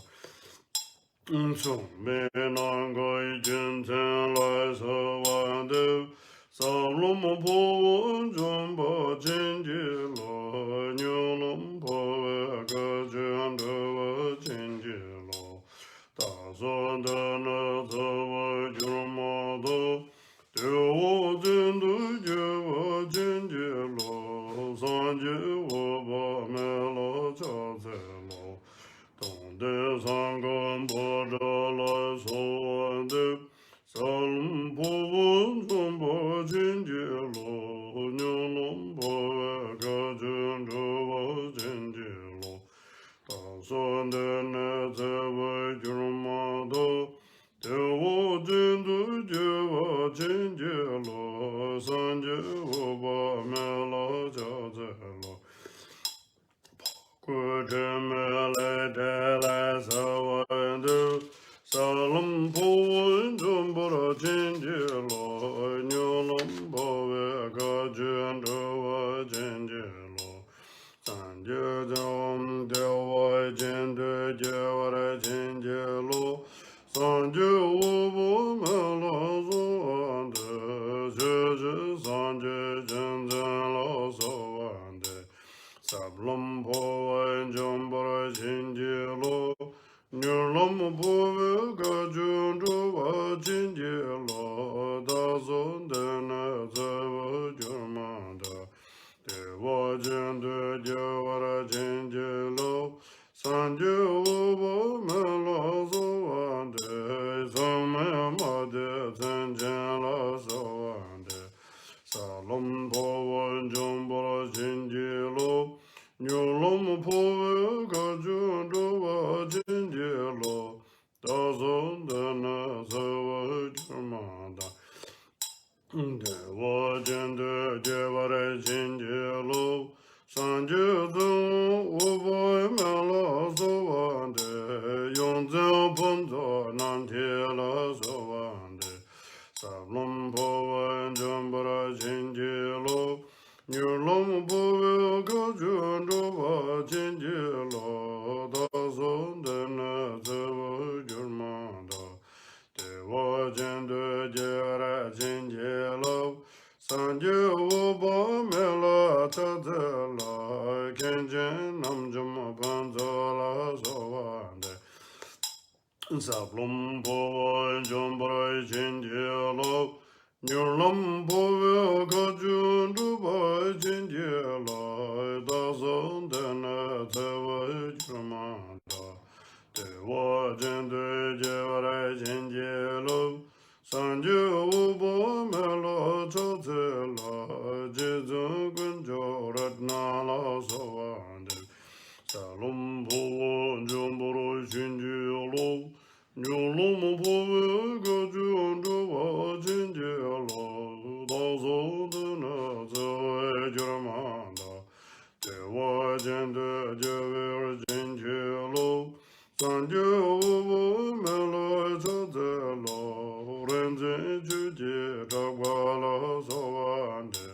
So, Benangoi Jinten Lai Sawadu. Salum Powo Jumbo Jinjilo, Nulum Powe Kajan Dover Jinjilo, Tasundana Zawa Jumado, Tewo Jindu Java Jinjilo, Sanju Oba Mela Chazelo, Tonde Sangam Bodala Sawande, Salum Powo Jumbo Jinjilo, Nulum Powe Kajan Dover Jinjilo, Tasundana Zawa Jumado, Tewo Jindu Java Jinjilo, Sanju Oba Mela Chazelo. Kujamele Dela Sawandu, Salum Powo Jumbo Jinjilo, Nulum Powe Kajan Dover Jinjilo, Sanju Jom Dewa Jindu Jawara Jinjilo, Sanju Obo Mela Sawandu, Juju Sanju Jinjilo Sawande, Sablum Powo Jumbo Jinjilo, Nulum Powe Kajan Dover Jinjilo, Tasundana Zawa Jumada, Tewo Jindu Jawara Jinjilo, Sanju Oba Mela Sawande, Samamade Zanjala Sawande, Salum Powo Jumbo Jinjilo, Nulum Powe Kajan Dover Jinjilo, Tasundana Zawa Jumada, Tewo Jindu Jawara Jinjilo, Sanju Oba Mela Sawande, Yonzel Punzo Nantila Sawande, Sablum Powo Jumbo Jinjilo, Nulum Powe Kajan Dover Jinjilo, Tasundana Zawa Jumada, Tewo Jindu Jawara Jinjilo, Sanju Oba Mela Chazela, Kenjen Namjum Panzola Sawande, Sablum Powo Jumbo Jinjilo, Nulum Powe Kajan Dover Jinjilo, Tasundana Zawa Jumada, Tewo Jindu Jawara Jinjilo, Sanju Oba Mela Chazela, Jizu Kunjo Ratnala Sawande, Salum Powo Jumbo Jinjilo, Nulum Powe Kajan Dover Jinjilo, Tasundana Zawa Jumada, Tewo Jindu Jawara Jinjilo, Sanju Oba Mela Chazela, Renze Juji Dagwala Sawande,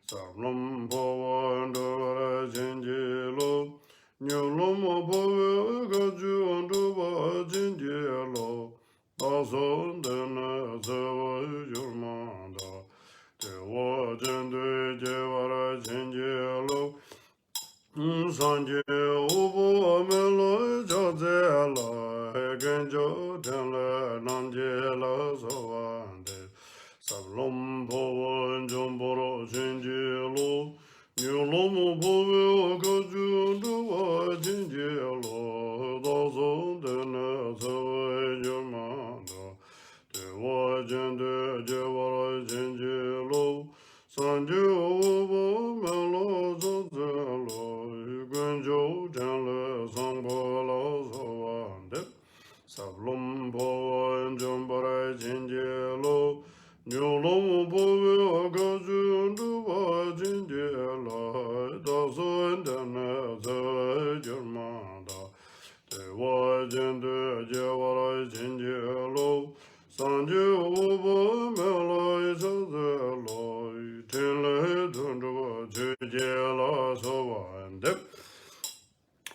Sablum Powo Jumbo Jinjilo, Nulum Powe Kajan Dover Jinjilo, Tasundana Zawa Jumada, Tewo Jindu Jawara Jinjilo, Sanju Oba Mela Chazela, Kenjo Tenle Nanjela Sawande, Sablum Powo Jumbo Jinjilo, Nulum Powe Kajan Dover Jinjilo, Tasundana Zawa Jumada, Tewo Jende Jevara Jinji Lo Sanju Ubo Melo Zozelo Gunjo Janle Sangpo Lo Sovande Sablum Powo Jombara Jinji Lo Nyolom Powo Gajun Duba Jinji Lo Daso Ndana Zay Jurmanda Dewa Jende Jevara Jinji Lo Sanju Ubo Melo Zozelo Tinle Dunduba Juje La Sovande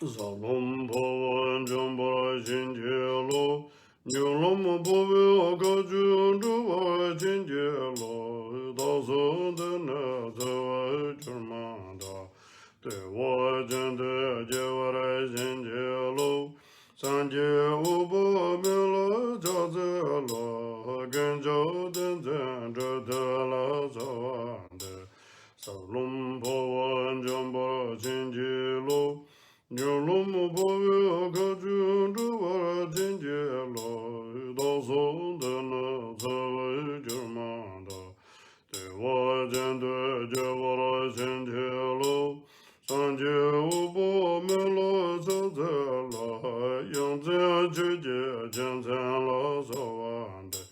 Salom Powo Jombara Jinji Lo Nyolom Powo Gajun Duba Jinji Lo Daso Ndana Zay Jurmanda Dewa Jende Jevara Jinji Lo Sanje Ubo Melo Jazelo Genjo Denzen Jodela Zawande Salum Powo Jombara Jinji Lo Nyolum Powo Gajun Duba Jinji Lo Daso Dana Zawai Jurmanda Dewa Jende Jevara Jinji Lo Sanje Ubo Melo Zazela Yangze Juje Jensen La Zawande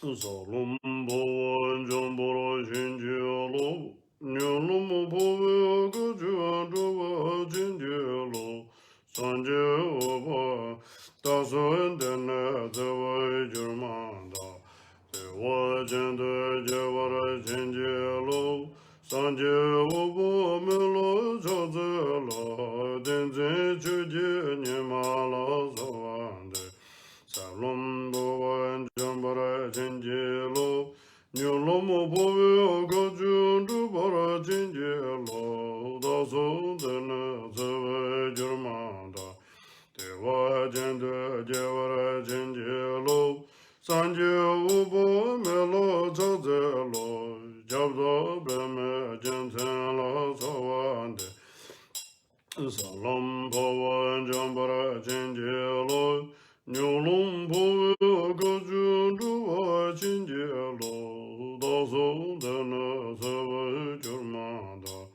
Salum Powo Jombara Jinji Lo Nyolum Powo Gajun Duba Jinji Lo Sanje Ubo Daso Ndana Zawai Jurmanda Dewa Jende Jevara Jinji Lo Sanje Ubo Melo Jazela Denzen Juje Nima La Zawande Salom Powo Jombara Jinji Lo Nyolom Powo Gajun Dubara Jinji Lo Daso Dana Zawai Jurmanda Dewa Jende Jevara Jinji Lo Sanje Ubo Melo Jazelo Jabdo Breme Jensen La Zawande Salom Powo Jombara Jinji Lo Nyolum Powo Gajun Duba Jinji Lo Daso Dana Zawai Jurmanda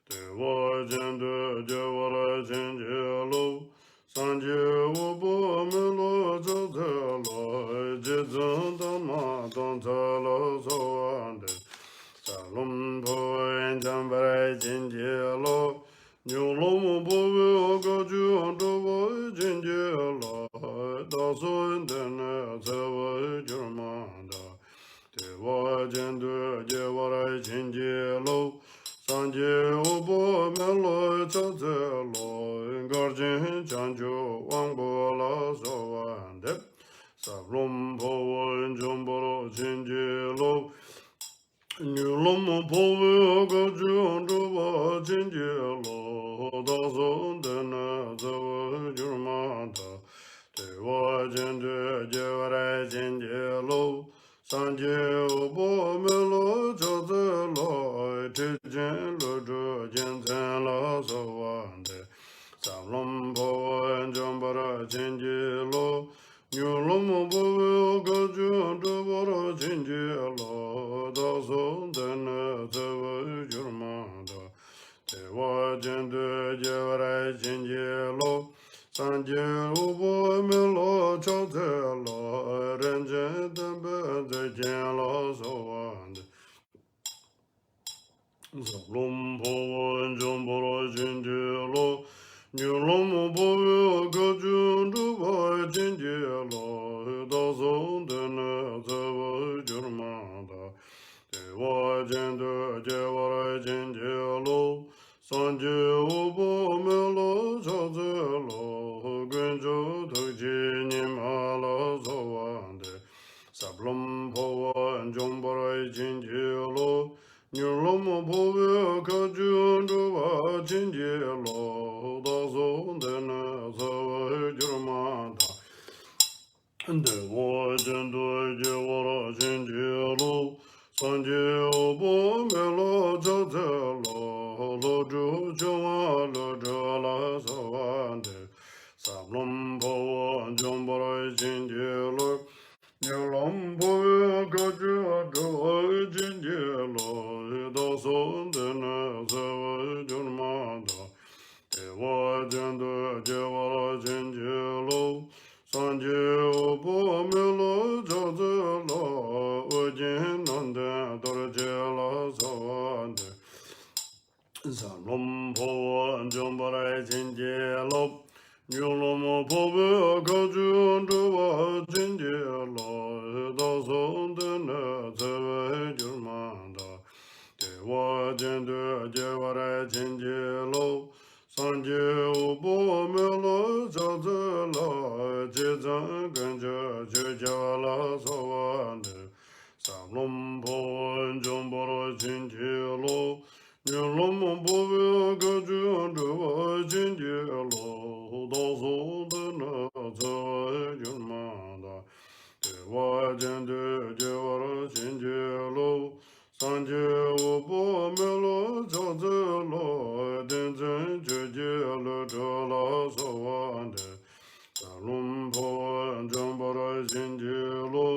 Dewa Jende Jevara Jinji Lo Sanje Ubo Melo Jazelo Jizan Dama Dantala Zawande Salum Powo Jombara Jinji Lo Nyolom Powo Gajun Duba Jinji Lo Daso Ndana Zawai Jurmanda Dewa Jende Jevara Jinji Lo Sanje Ubo Melo Jazelo Garjin Chanjo Wangbo La Zawande Salum Powo Jombara Jinji Lo Nyolom Powo Gajun Duba Jinji Lo Daso Ndana Zawai Jurmanda Dewa Jende Jevara Jinji Lo Sanje Ubo Melo Jazelo Tijin Lujo Jensen La Zawande Salom Powo Jombara Jinji Lo Nyolom Powo Gajun Dubara Jinji Lo Daso Dana Zawai Jurmanda Dewa Jende Jevara Jinji Lo Sanje Ubo Melo Jazelo Renjen Dembe Zejen La Zawande Salom Powo Jombara Jinji Lo Nyolom Powo Gajun Duba Jinji Lo Daso Dana Zawai Jurmanda Dewa Jende Jevara Jinji Lo Sanje Ubo Melo Jazelo Gunjo Dukji Nima La Zawande Sablum Powo Jombara Jinji Lo Nyolom Powo Gajun Duba Jinji Lo Daso Dana Zawai Jurmanda Dewa Jende Jevara Jinji Lo Sanje Ubo Melo Jazelo Lojo Joma Lojo La Zawande Sablum Powo Jombara Jinji Lo Nyolom jin nanda dorjela sawande Salom Powo Jombara Jinjelo Nyulomo Powo Kajun Duwa Jinjelo Dozon Dena Zewe Jurmanda Dewa Jindu Jewara Jinjelo Sanje Ubo Melo Jazela Jizan Ganja Jujala Sawande Salom Powo Jombara Jinjelo Nyalom Powo Kajun Duwa Jinjelo Dozon Dena Zewe Jurmanda Dewa Jindu Jewara Jinjelo Sanje Ubo Melo Jazelo Denzin Jujelo Jala Sawande Salom Powo Jombara Jinjelo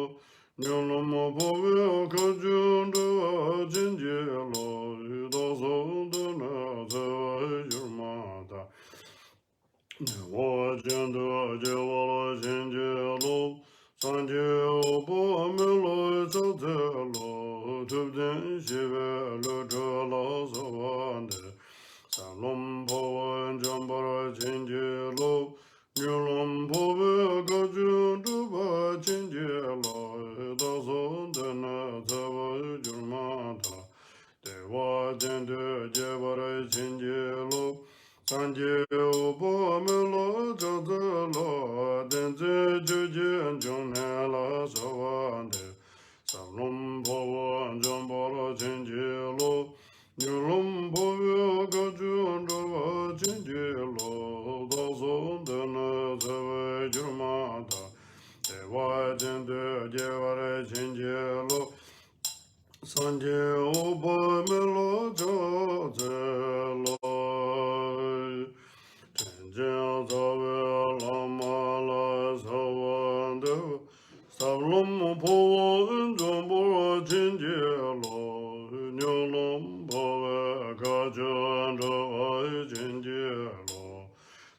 Nyalom Powo Kajun Duwa Jinjelo Dozon Dena Zewe Jurmanda Dewa Jindu Jewara Jinjelo Sanje Ubo Melo Jazelo Tubden Shivelo Jala Sawande Salom Powo Jombara Jinjelo Nyalom Powo Kajun Duwa Jinjelo Dozon Dena Zewe Jurmanda Dewa Jindu Jewara Jinjelo Sanje Ubo Melo Jazelo Denze Jujin Junhela Sawande Salom Powo Jombara Jinjelo Nyalom Powo Kajun Duwa Jinjelo Dozon Dena Zewe Jurmanda Dewa Jindu Jewara Jinjelo Sanje Ubo Melo Jazelo Tenjin Zawe Lama La Sawande Salom Powo Jombara Jinjelo Nyalom Powo Kajun Duwa Jinjelo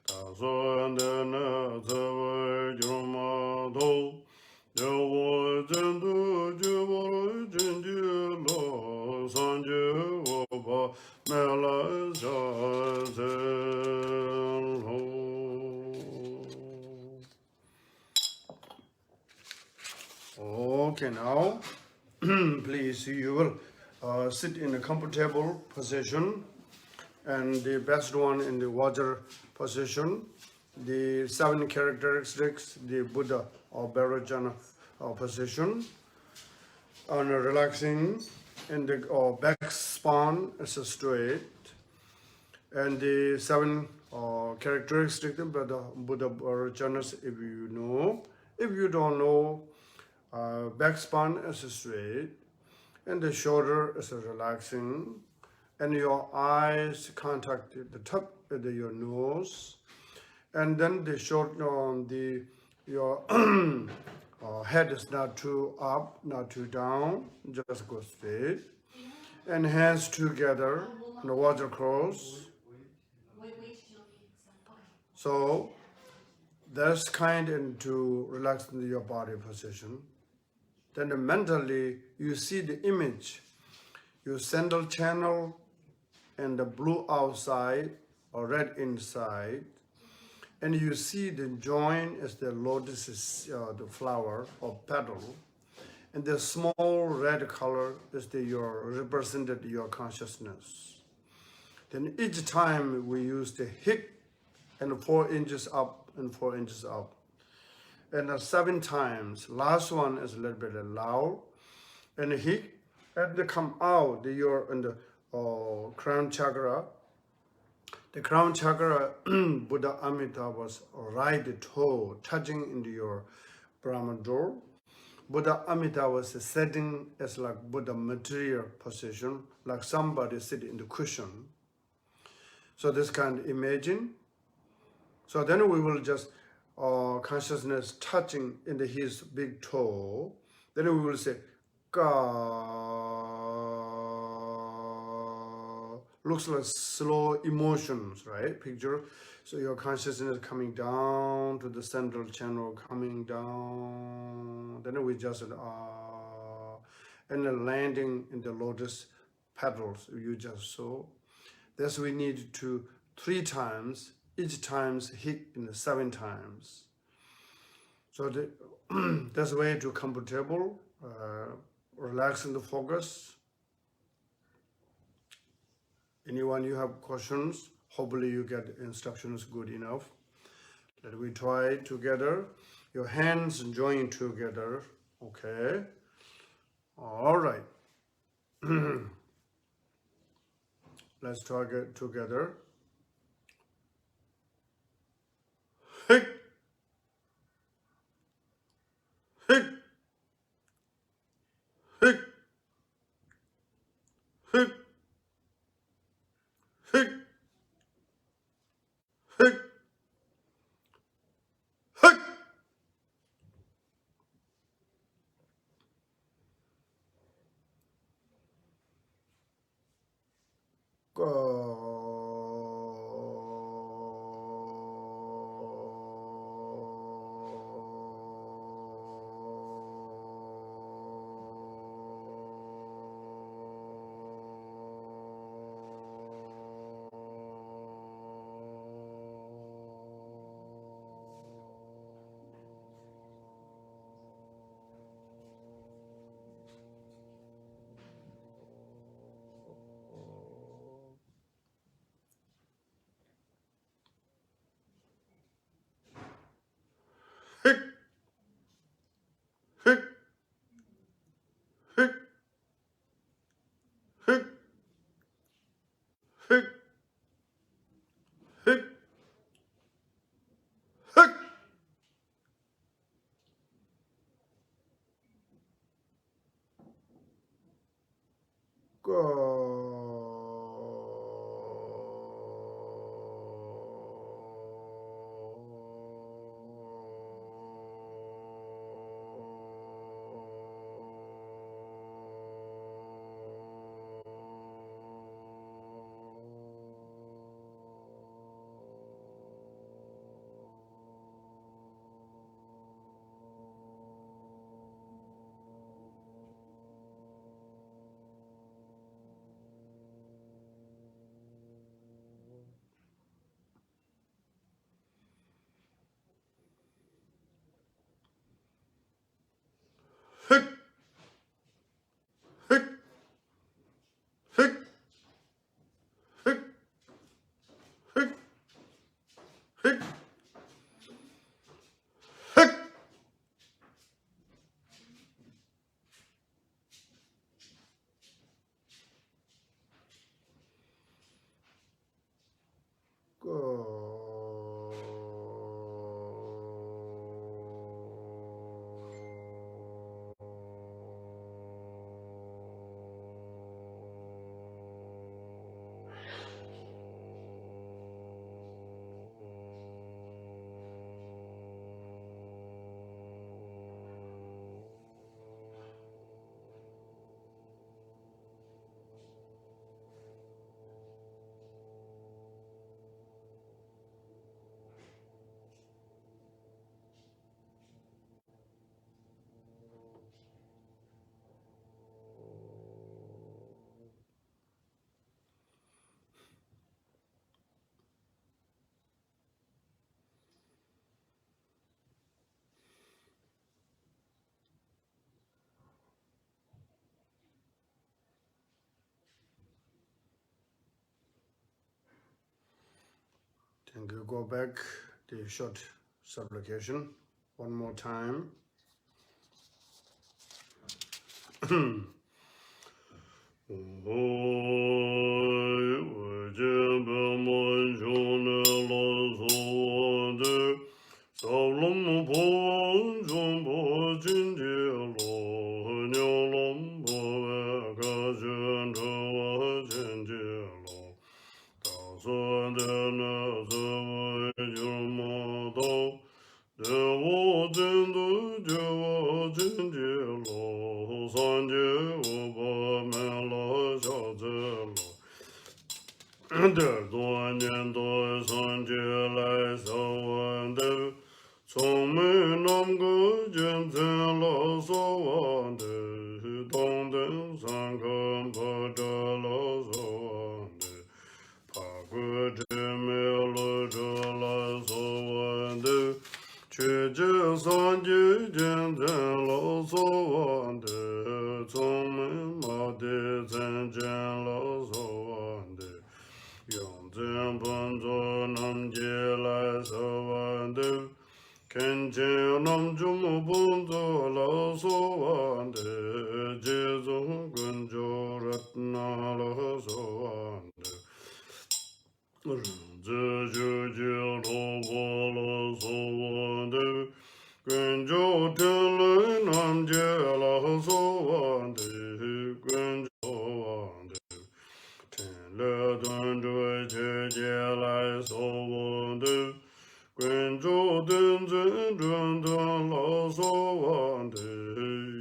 Dozon Dena Zewe Jurmanda Dewa Jindu Jewara Jinjelo Sanje Ubo Melo Jazelo Okay, now please you will sit in a comfortable position, and the best one in the Vajra position. The 7 characteristics, the Buddha or Bharajana position, and relaxing, and the back spine is straight, and the 7 characteristics of Buddha Bharajanas, if you know. If you don't know, back spine is straight, and the shoulder is relaxing, and your eyes contact the top of your nose, and then the your head is not too up, not too down, just go straight, and hands together, and the water cross. So that's kind of to relax your body position. Then mentally, you see the image, your sandal channel and the blue outside or red inside, and you see the joint as the lotus is the flower or petal, and the small red color is your represented your consciousness. Then each time we use the hip and 4 inches up and 4 inches up. And 7 times. Last one is a little bit loud. And he and they come out. You're in the crown chakra. The crown chakra, Buddha Amitabha's right toe touching into your Brahma door. Buddha Amitabha was sitting as like Buddha material position, like somebody sitting in the cushion. So this kind of imagine. So then we will just consciousness touching into his big toe. Then we will say, Ka. Looks like slow emotions, right? Picture. So your consciousness coming down to the central channel, coming down. Then we just and then landing in the lotus petals you just saw. That's we need to 3 times, each times hit in 7 times. So that's way to comfortable, relax and focus. Anyone you have questions, hopefully you get instructions good enough. Let we try together. Your hands join together, okay? All right. Let's try it together. Hick, hick, hick, hick, hick, hick, hick. Go. Hick, hick, hick, hick, hick, hick, hick. Go. Hick, hick, hick, hick, hick, hick, hick. Go. Then you go back the short supplication one more time. Dong zhen zhen lo so wan de yong zhen pon zo nam je lai so wan de ken chen nam ju mu pon zo lo so wan de je zong gun jo rat na lo so wan de zhe ju ji lo bo lo so wan de gun jo ten le nam je lo so wan de gun jo wan de ten le dun zhui jie jie lai so wan de gun zhou den zhen zhen zhen lao so wan de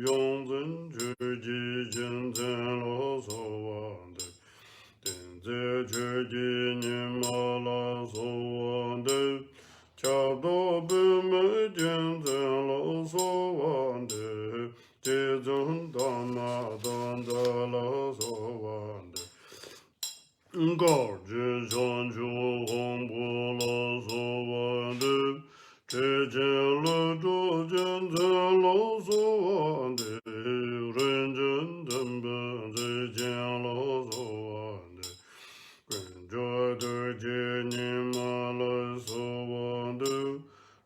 yong zhen zhi ji jin zhen lao so wan de den zi zhi ji nin ma la so wan de cha do bu me jin zhen lao so wan de ji zhen dan ma dan da lao so wan de Gao zhi shan chu hong pu la so wan de zhi jian le zhu jian zhen lo so wan de ren zhen den ben zhi jian lo so wan de ren zhe de ji ni ma le so wan de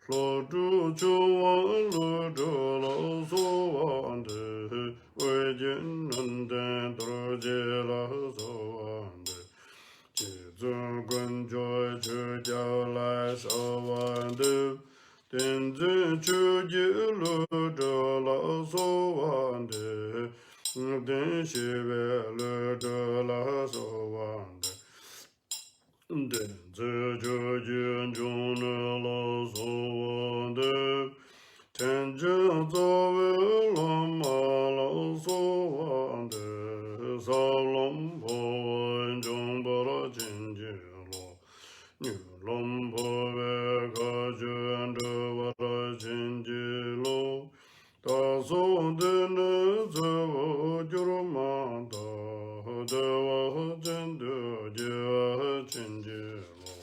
lo zhu chu wan le zhe lo so wan de wei jin ren den de ji la so wan de zhen gun zhui zhi jiao lai shao wan de den zhen chu ji lu zhe lao so wan de den xi wei lu zhe lao so wan de den zi zhi jin zhong ne lao so wan de ten zhen zao wei lam ma lao so wan de sao lam po wen zhong pa la jin ji lo Niu lam po wei ka juan zhe wa la jin ji lo da so de ne zi wo ju ru ma da de wa jin de ji wa jin ji lo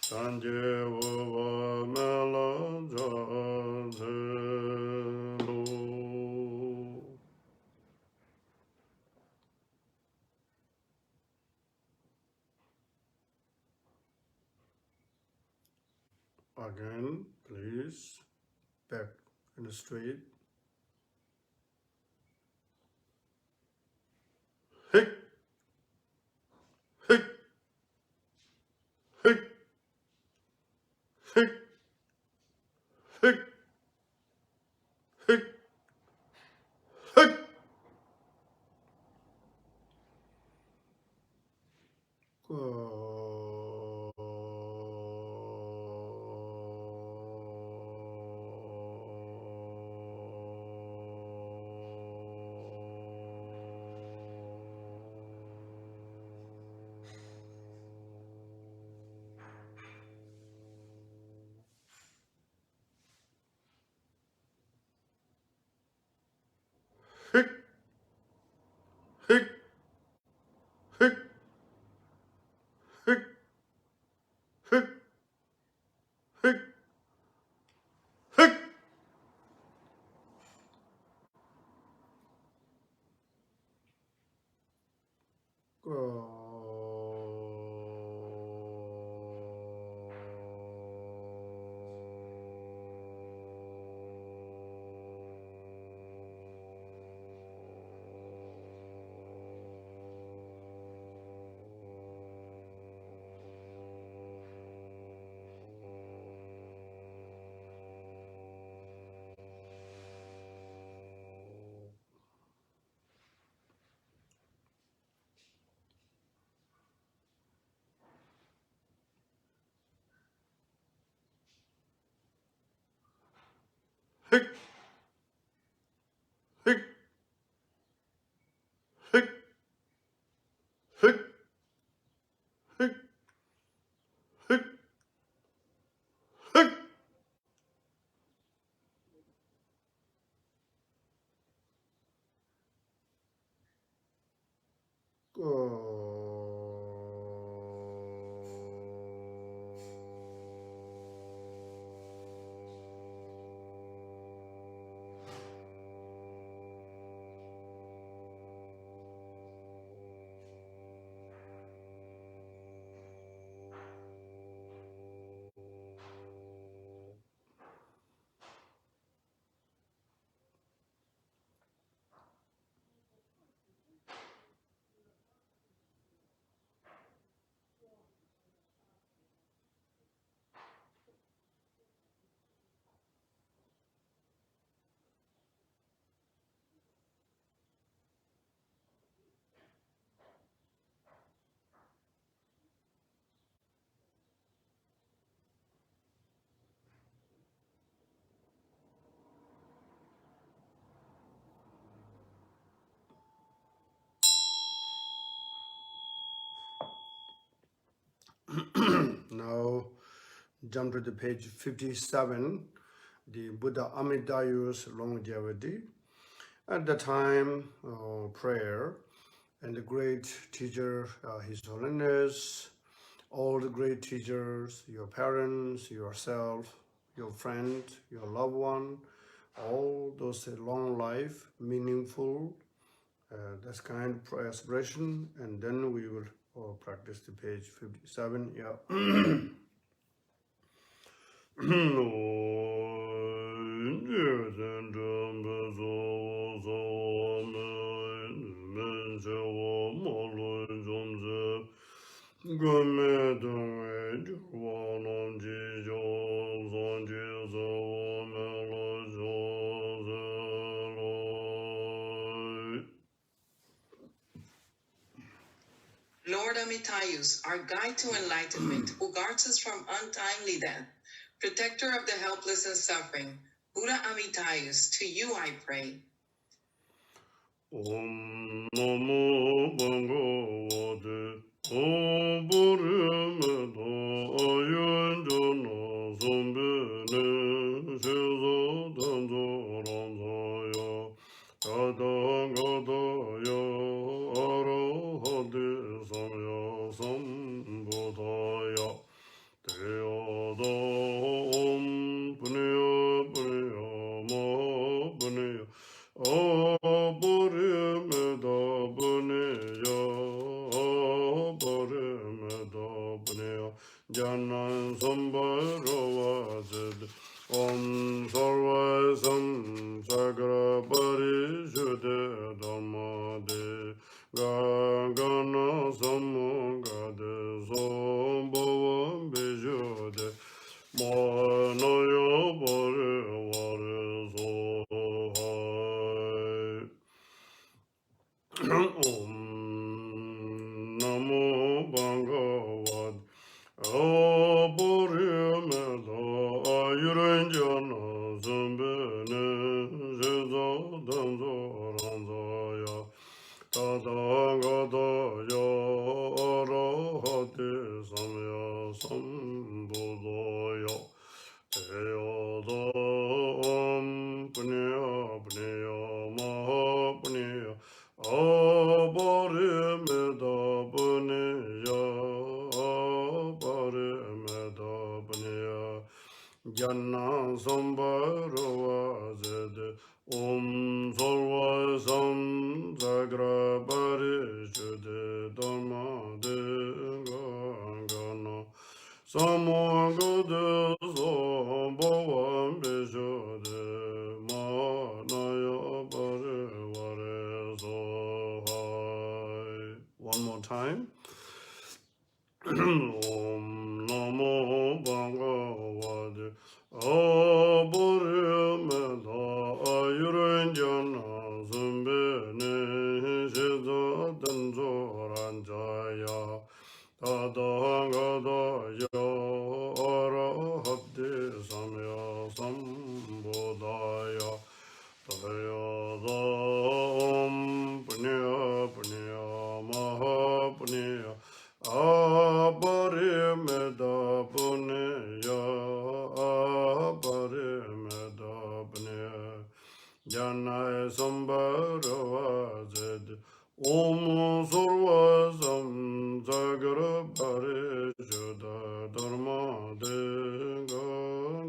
dan ji wo wa me la ja zi lo Again, please, back and straight. Hick, hick, hick, hick, hick, hick, hick. Hick, hick, hick, hick, hick, hick, hick. Hick, hick, hick, hick, hick, hick, hick. jump to the page 57, the Buddha Amidayo's longevity. At the time, prayer, and the great teacher, His Holiness, all the great teachers, your parents, yourself, your friend, your loved one, all those long life, meaningful, that's kind of aspiration, and then we will practice the page 57. Yeah. Lord Amitayus, our guide to enlightenment, who guards us from untimely death, protector of the helpless and suffering, Buddha Amitayus, to you I pray. Om Namo Bhagavate Om Buddhamata Ayurjana Sambhene Shizo Danzo Ranzaya Gata Gataya Arahate Samya Sambhutaya Teyada Om Punya Punya Maha Punya Janan Sambaravajid Om Sarvasam Sagra Parishute Dhammade Gagana Samugade Sombhavam Bijude Manaya Pare Vare Sohai Om Namo Bhagavad Abharimeda Ayuranjana Sambhene Shiza Danzo Ranzaya Tathāgataya Arahate Samya Sambhudaya Teyada Om Punya Punya Maha Punya Aparimeda Punya Aparimeda Punya Jana Sambarava Zed Om Sarva Sam Zagra Parishute Dharma De Gangana Samagade Sambhavam Vishuddhe Manaya Parivare Sohai. One more time. Om Namo Bhagavate Abharimeda Ayuranjana Sambhene Shiza Danzo Ranjaya Tathāgataya Arahate Samya Sambhudaya Tayada Om Punya Punya Maha Punya Aparimeda Punya Aparimeda Punya Janai Sambarava Zed Om Sarva Sam Zagra Parishudha Dharma De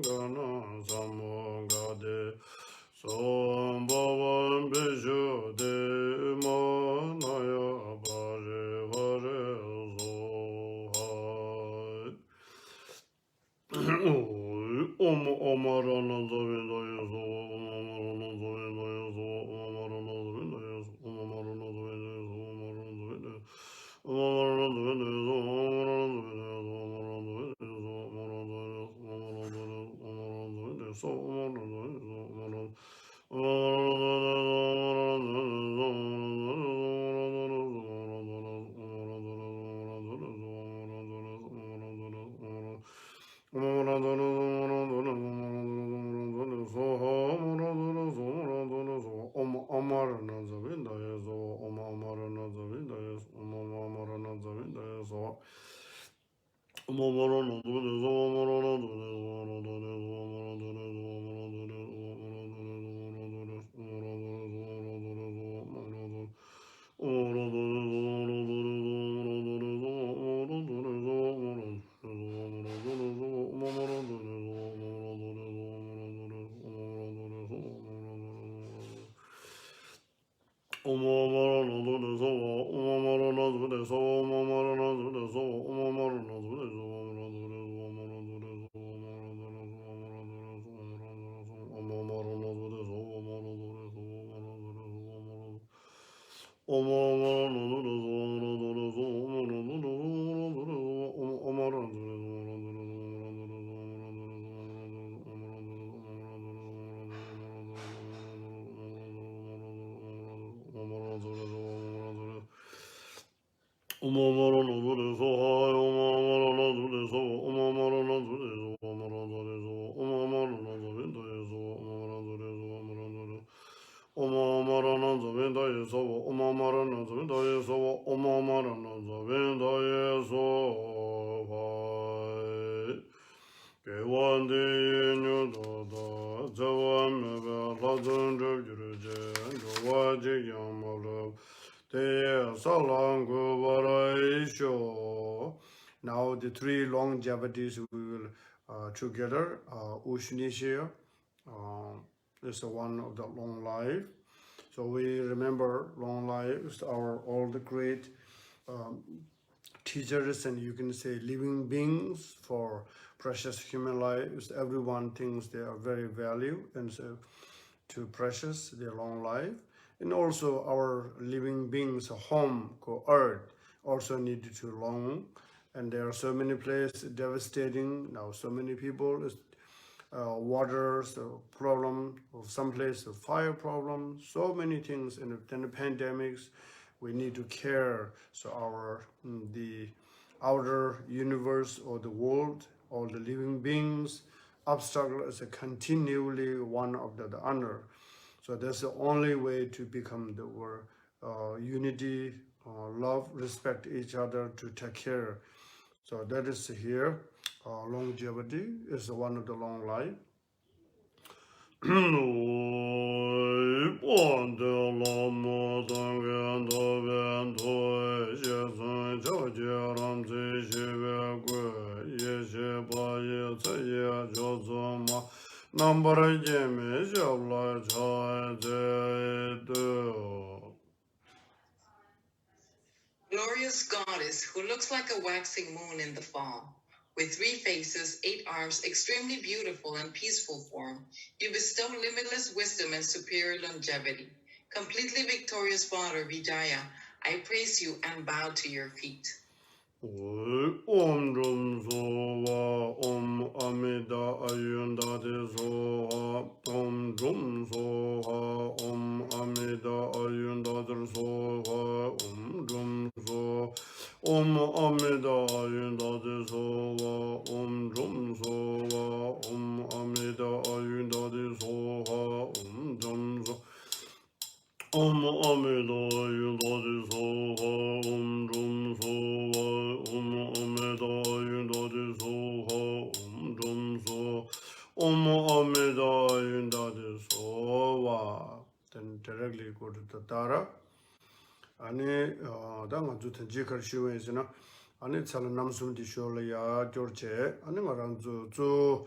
Gana Samogade Sambhavam Vishuddhe Manaya Parivare Sohai. Om Amarana Zavindaya So Om Amarana Zavindaya So Om Amarana Zavindaya So Om Amarana Zavindaya So Om Amarana Zavindaya So Now the three longevities we will together. Ushnisha is the one of the long life. So we remember long lives, all the great teachers, and you can say living beings for precious human lives. Everyone thinks they are very valued and so too precious, their long life. And also our living beings, home called earth, also needed to long. And there are so many places devastating now, so many people, water so problem, or some place fire problem, so many things. And then the pandemics, we need to care. So our the outer universe or the world, all the living beings, obstacle is continually one of the other. So that's the only way to become the world unity, love, respect each other, to take care. So that is here. Longevity is one of the long life. Glorious goddess who looks like a waxing moon in the fall. With 3 faces, 8 arms, extremely beautiful and peaceful form, you bestow limitless wisdom and superior longevity. Completely victorious Father Vijaya, I praise you and bow to your feet. Om Drum Soha, Om Amida Ayunda de Soha, Om Drum Soha, Om Amida Ayunda de Soha, Om Drum Soha, Om Amida Ayunda de Soha, Om Drum Soha, Om Amida Ayunda de Soha, Om Drum Soha. Om Amida Ayunda de Soha, Om Drum Soha, Om Amida Ayunda de Soha, Om Drum Soha, Om Amida Ayunda de Soha. Then directly go to the Tara. Ani danga jutan jikar shiwa isina. Ani tsala namsum di shola ya jorche. Ani ngarang zu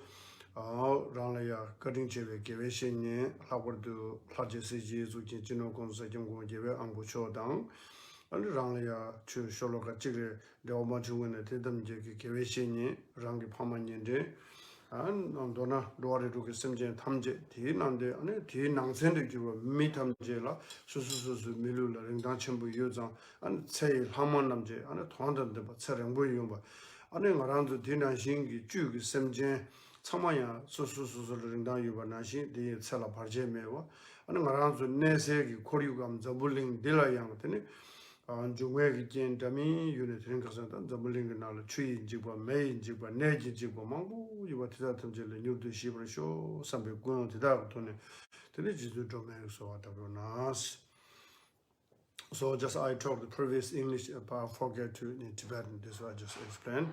rānglaya kating chewe gewe shenye lakwardu laje seji zukin jino gongsa jimgong gewe angbu chodang ani rānglaya chu sholoka chigre dewa ma chungwane tedam jeke gewe shenye rāngi pama nyende an dona luwari ruke semjen tamje di nande ani di nangsende jiwa mi tamje la susu milu la ringdang chenpu yuzang ani tsayi lhaman namje ani tuandan deba tsa rengbu yungba ani ngaranzu di nanshingi jugi semjen 참아야 수수수수를 rindan yuwa nashi di tsala parche mewa ane ngaranzu nese ki koryu kam zabuling dila yang tene jungwe ki jen dami yune tene kasan tan zabuling nala chui jikwa mei jikwa neji jikwa mangbu yuwa tida tamchele nyurdu shibra sho sambe guno tida tone tene jizu dome so watabro nas. So just I talked the previous English, but I forget to in Tibetan, this is what I just explained.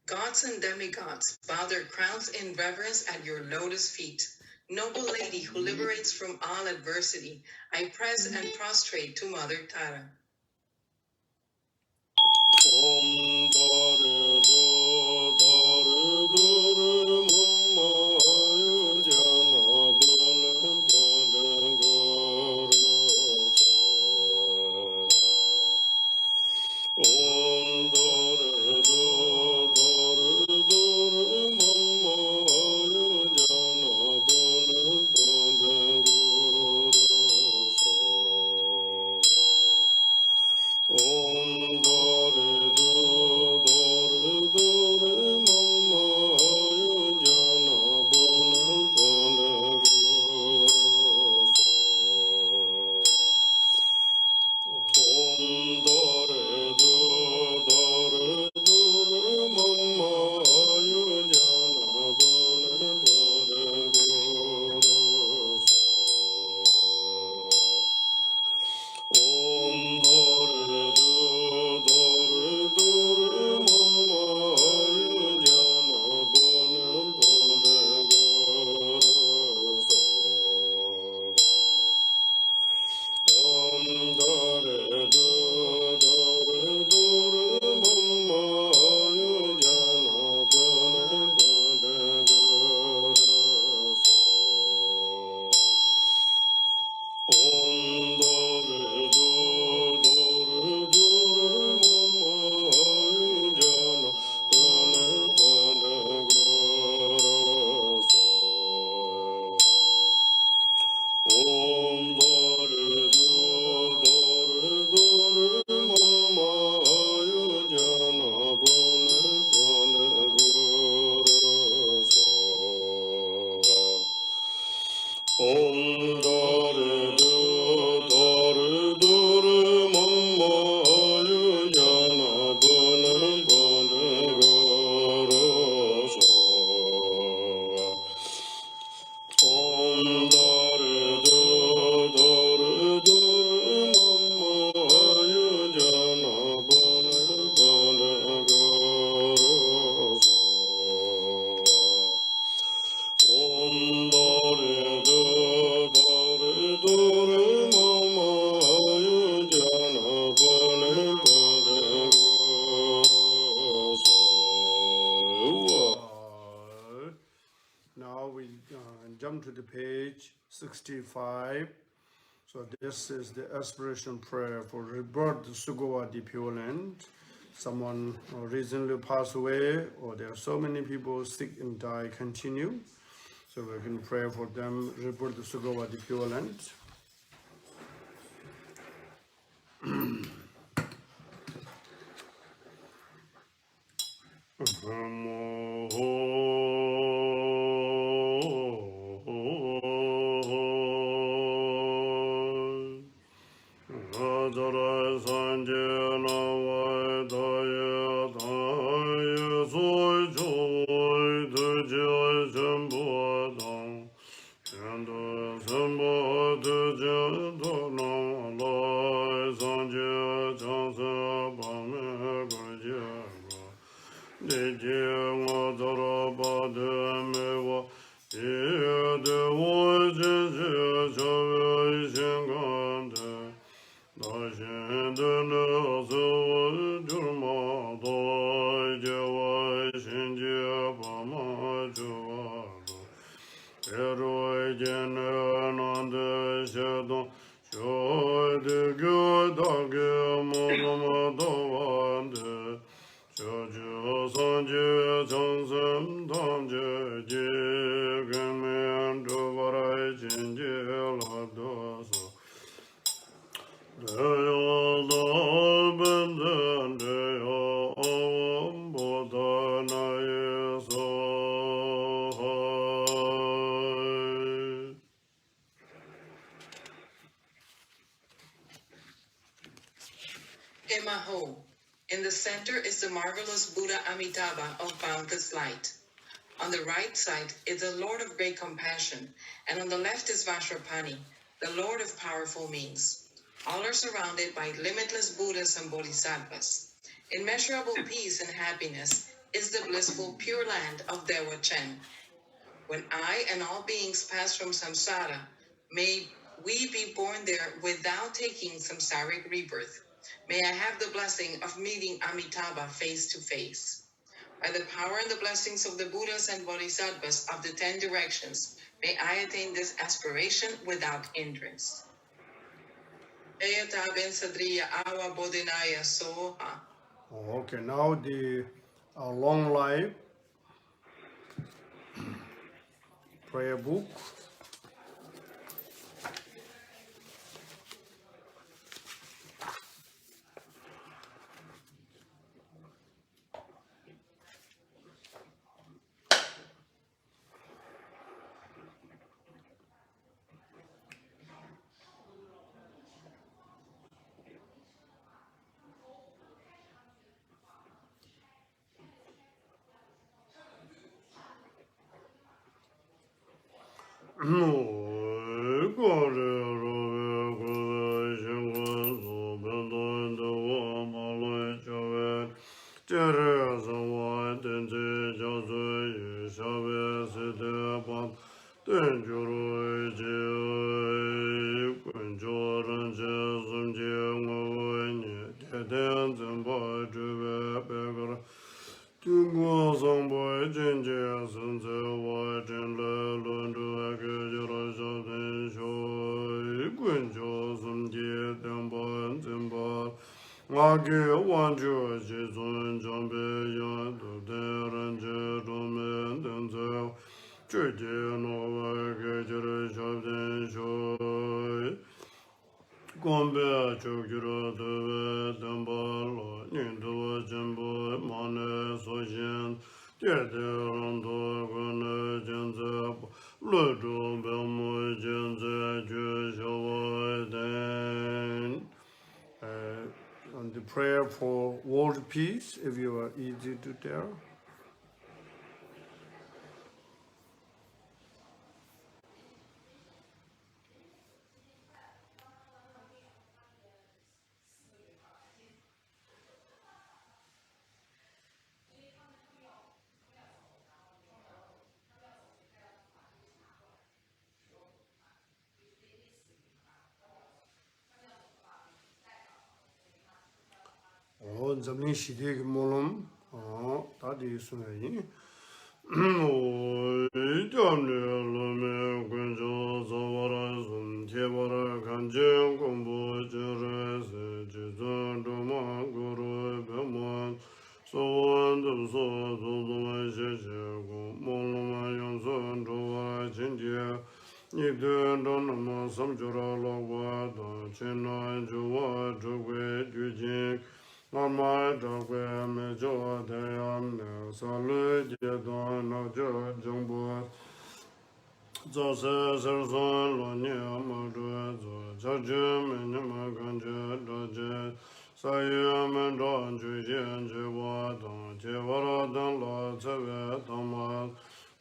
Gods and demigods bow their crowns in reverence at your lotus feet. Noble lady who liberates from all adversity, I press and prostrate to Mother Tara. Now we jump to the page 65. So this is the aspiration prayer for rebirth Sugowa the Pure Land. Someone recently passed away, or there are so many people sick and die continue. So we can pray for them, rebirth Sugowa the Pure Land. Emaho. In the center is the marvelous Buddha Amitabha of boundless light. On the right side is the Lord of great compassion, and on the left is Vajrapani, the Lord of powerful means. All are surrounded by limitless Buddhas and Bodhisattvas. Immeasurable peace and happiness is the blissful pure land of Dewa Chen. When I and all beings pass from samsara, may we be born there without taking samsaric rebirth. May I have the blessing of meeting Amitabha face to face. By the power and the blessings of the Buddhas and Bodhisattvas of the 10 directions, may I attain this aspiration without hindrance. Okay, now the long life prayer book. On the prayer for world peace, if you are easy to tell. Zamni Shidek Molum, that is Sunayi.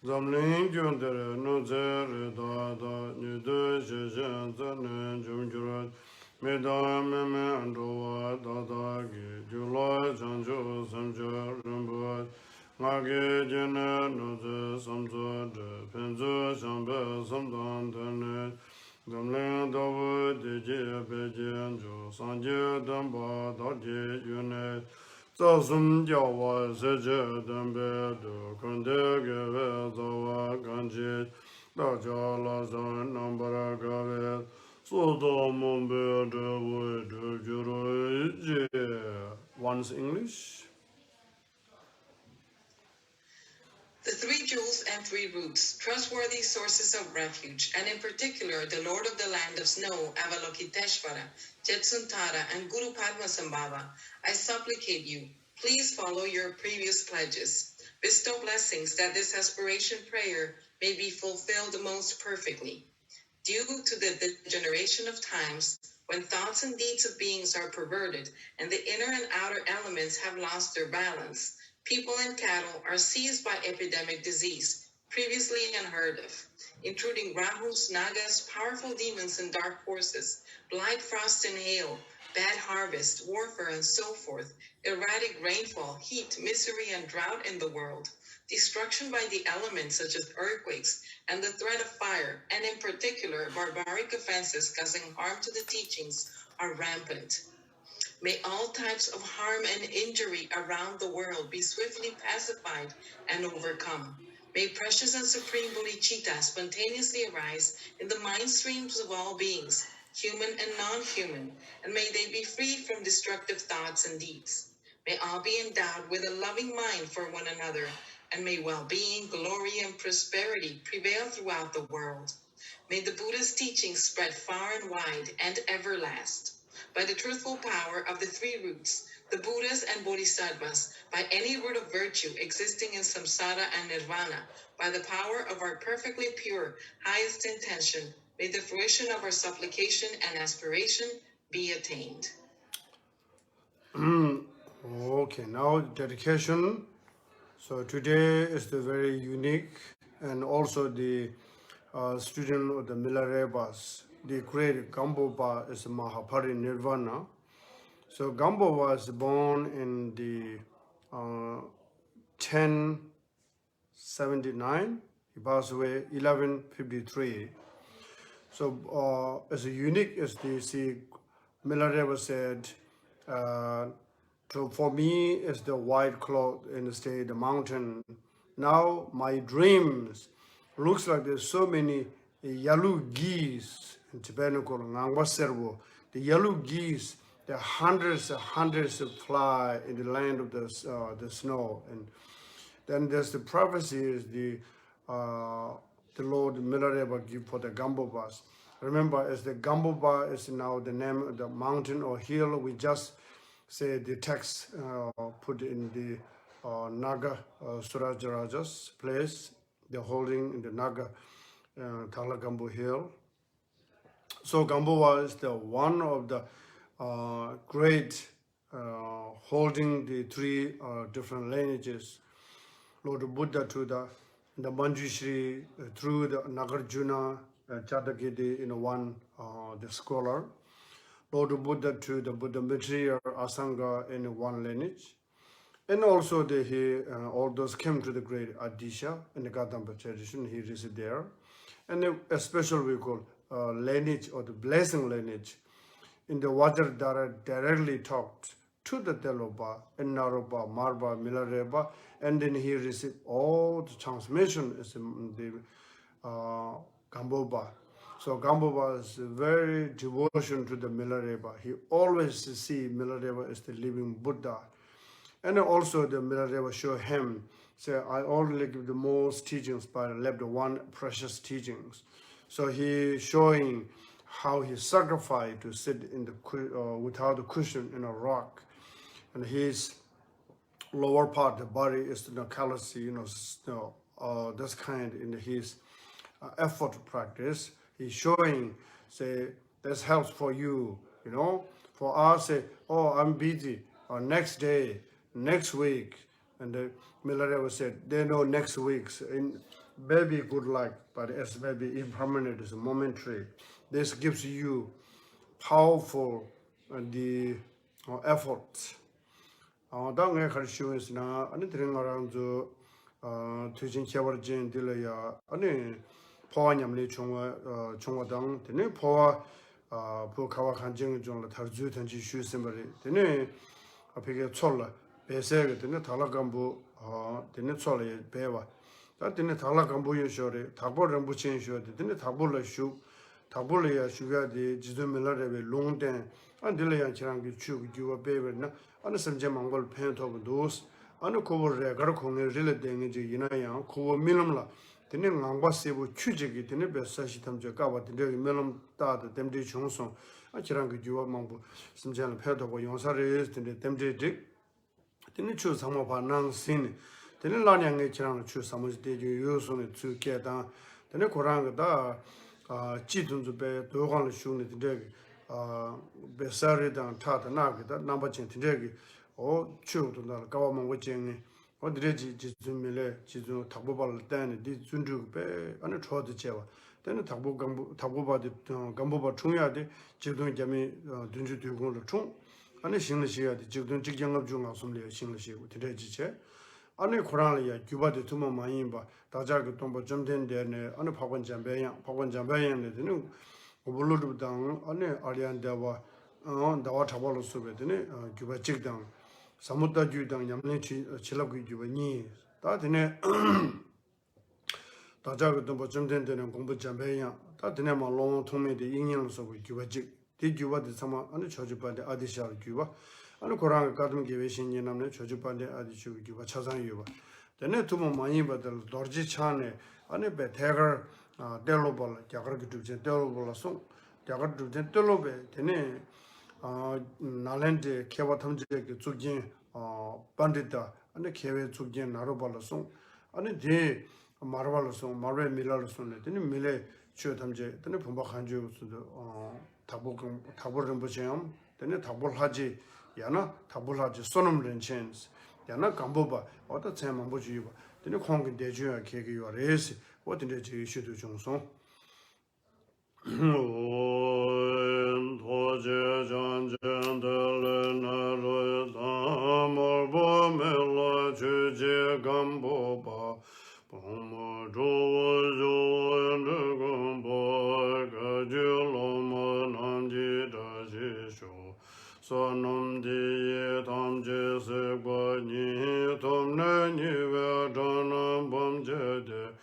Zamling Jundere Nuzere Dada Nidu Shishan Zanen Jumjurat Medam Meme Andova Dada Gi Julai Chanjo Samjo Rumbuat Ngage Jene Nuze Samzo De Penzo Shambe Samdan Tene Zamling Dawu Deje Bejen Jo Sanje Damba Dadi Yune Zasum Jawa Seje Dambe Do Kunde Geve Zawa Ganji Daja Lazan Nambara Gave Sodo Mumbe Dewe De Juro Ije. Once English. The three jewels and three roots, trustworthy sources of refuge, and in particular the Lord of the Land of Snow, Avalokiteshvara, Jetsuntara, and Guru Padmasambhava, I supplicate you, please follow your previous pledges. Bestow blessings that this aspiration prayer may be fulfilled most perfectly. Due to the degeneration of times, When thoughts and deeds of beings are perverted, and the inner and outer elements have lost their balance, people and cattle are seized by epidemic disease, previously unheard of, intruding Rahus, Nagas, powerful demons and dark forces, blight, frost and hail, bad harvest, warfare and so forth, erratic rainfall, heat, misery and drought in the world, destruction by the elements such as earthquakes, and the threat of fire, and in particular, barbaric offenses causing harm to the teachings, are rampant. May all types of harm and injury around the world be swiftly pacified and overcome. May precious and supreme Bodhichitta spontaneously arise in the mind streams of all beings, human and non-human, and may they be freed from destructive thoughts and deeds. May all be endowed with a loving mind for one another, and may well-being, glory, and prosperity prevail throughout the world. May the Buddha's teachings spread far and wide and everlast. By the truthful power of the three roots, the Buddhas and Bodhisattvas, by any root of virtue existing in samsara and nirvana, by the power of our perfectly pure, highest intention, may the fruition of our supplication and aspiration be attained. Okay, now dedication. So today is the very unique, and also the student of the Milarebas, the great Gambopa is Mahapari Nirvana. So Gambo was born in the 1079. He passed away 1153. So as unique as the Milareva said, so for me it's the white cloth in the mountain. Now my dreams looks like there's so many yellow geese in Tibet called Ngangwa. The yellow geese, there are hundreds of fly in the land of the snow. And then there's the prophecy is the Lord Milareva give for the Gambobas. Remember, as the Gamboba is now the name of the mountain or hill, we just say the text put in the Naga Surajaraja's place, the holding in the Naga Talagambo hill. So Gamboa is the one of the great holding the three different lineages. Lord Buddha to the Manjushri through the Nagarjuna, Chatagiri in one the scholar. Lord Buddha to the Buddha Matriarch Asanga in one lineage. And also all those came to the great Adisha in the Gadamba tradition, he is there. And especially we call lineage or the blessing lineage. In the Vajradhara directly talked to the Teloba, and Naroba, Marba, Milareba, and then he received all the transmission is the Gamboba. So Gamboba is very devotion to the Milareba. He always see Milareba as the living Buddha. And also the Milareba show him, say, I only give the most teachings, but I left the one precious teachings. So he showing how he sacrificed to sit in the without a cushion in a rock. And his lower part, the body is the callousy, this kind in his effort to practice. He's showing, say, this helps for you, For us, say, oh, I'm busy, or next day, next week. And the Milareva said, they know next week's, in maybe good luck, but it's maybe impermanent, it's momentary. This gives you powerful the effort. 당에 가르치면서 아니 드링아랑조 퇴진 개발진 들려야 아니 포와냠리 총화당 되네 포와 포카와 간증 중으로 다르주 된지 쉬스머리 되네 앞에 촐라 배세가 되네 달라감부 되네 촐에 배와 다 되네 달라감부 요쇼레 다보름 붙인 쇼데 되네 다볼라 슈 다볼이야 슈가디 지도밀라레베 롱된 안들려야 지랑기 추고 주와 배베나 아니 섬제 망골 펜토브 도스 아니 코버레 가르콩에 릴레댕이지 이나야 코버 밀럼라 되네 낭바세부 추직이 되네 베사시 탐제 까바 되네 밀럼 따드 템디 총송 아 지랑기 주와 망부 섬제는 펜토브 용사레 되네 템디직 되네 추 상마바 낭신 되네 라냥에 지랑 추 사무지 대주 요소네 추케다 되네 고랑다 지dunzu be dogan shuni de besari dan tata nagida namba chen tindegi o chu to na kawa mo wacheng o direji jizun mile jizun thakbo bal dan di zundu be ane chod chewa then thakbo ba de gambo ba chungya de jidun jami dunju dyugong lo chung ane singla shiya de jidun jigyangab junga sumle singla shiya direji che ane Quran ya gyuba de tuma mayin ba daja ge tombo jamden de ne ane phagwan jambayang ne de 오블로드 당 안에 아리안 다와 다와 타발로 수베드네 규바 직당 사무다 주당 냠네 칠랍기 규바니 다드네 다자고도 뭐 점된되는 공부 잠배야 다드네 뭐 롱 통매의 인연을 서고 규바직 디 규바드 사마 안에 저주반데 아디샤 규바 안에 고랑 가든 계획신이 남네 저주반데 아디슈 규바 차상유바 되네 투모 많이 받을 더지 차네 안에 배 대거 델로벌 자가르기 두제 델로벌라송 자가르 두제 델로베 되네 나렌데 케와 탐지게 죽진 반디다 안에 케웨 죽진 나로벌라송 안에 데 마르발라송 마르베 밀라르송네 되네 밀레 주 탐제 되네 본바 한주도 타보르는 보시면 되네 타볼하지 야나 타볼하지 소놈 렌첸스 야나 감보바 어떤 제만 보지 봐 되네 공기 대주야 계기와 레스 What did you should do, Johnson? Sonam di tam je se gwa ni tom ne ni ve donam bom je de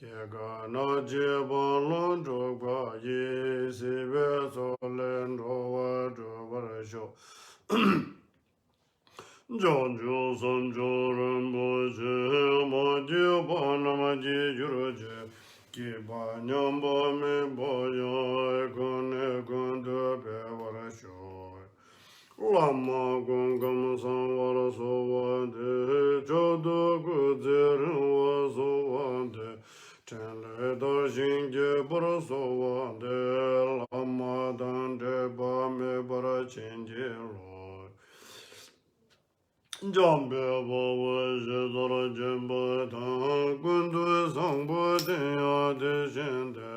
Yega na je bon lon do gwa ye se ve so len do wa do wa sho John jo son jo ren bo je ma je ba na ma je ju ro je ki ba nyam ba me bo yo gon ne gon do be wa ra sho Lama Konchok Sonam so wande jodo guzerin wa so wande tenle da jinge bro so wande lama dan de ba me bara chenje lo jambe bo wa je dora jemba ta gundu sang bo de ya de jende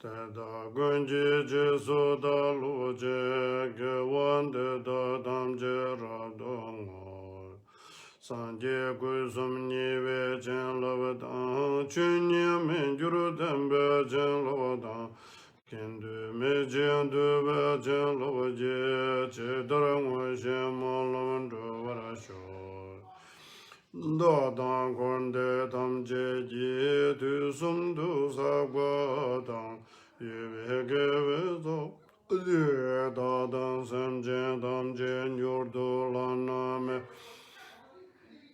Tada gunji jesu da lu je ge wan de da dam je ra dong san je gu sum ni we chen lo wa da chun ni men ju ru den be chen lo wa da ken du me jen du be chen lo wa je che da ra wa she ma lo ndo wa ra sho Da dang gon de tam je ji tu sum du sa gwa dang ye ge we zo le da dang sam je dam je nyor do la na me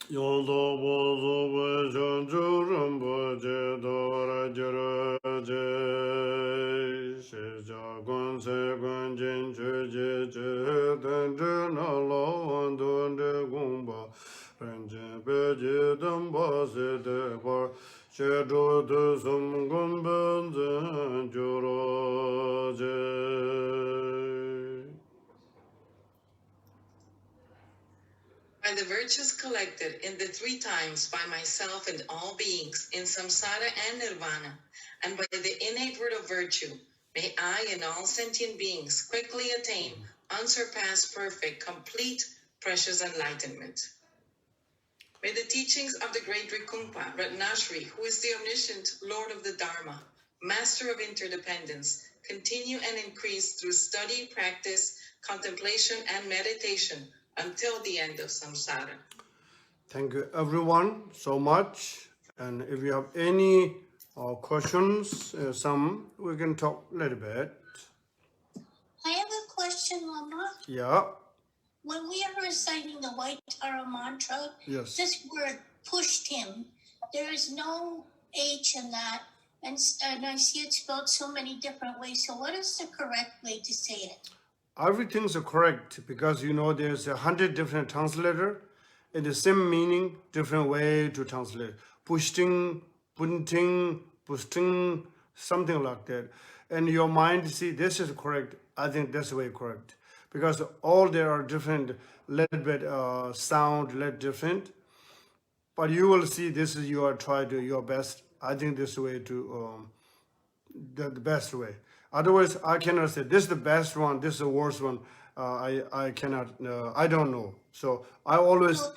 yo do bo zo we jan ju ram bo je do ra je ra je she ja gon se gon jin je je je den je na lo wan do de gong ba Ranjin beji damba se de par she do de sum gun ben zan juro je. By the virtues collected in the 3 times by myself and all beings in samsara and nirvana, and by the innate word of virtue, may I and all sentient beings quickly attain unsurpassed, perfect, complete, precious enlightenment. May the teachings of the great Drikung Ratnashri, who is the omniscient Lord of the Dharma, Master of interdependence, continue and increase through study, practice, contemplation, and meditation until the end of samsara. Thank you everyone so much. And if you have any questions, some we can talk a little bit. I have a question, Lama. Yeah. When we are reciting the White Tara mantra, Yes. this word pushed him. There is no H in that, and I see it spelled so many different ways. So what is the correct way to say it? Everything's correct because there's 100 different translators and the same meaning, different way to translate. Pushing, punting, boosting, something like that. And your mind see this is correct. I think that's the way correct. Because all there are different, little bit sound, little different. But you will see this is you are trying to your best. I think this way to the best way. Otherwise, I cannot say this is the best one, this is the worst one. I cannot. I don't know. So I always. No,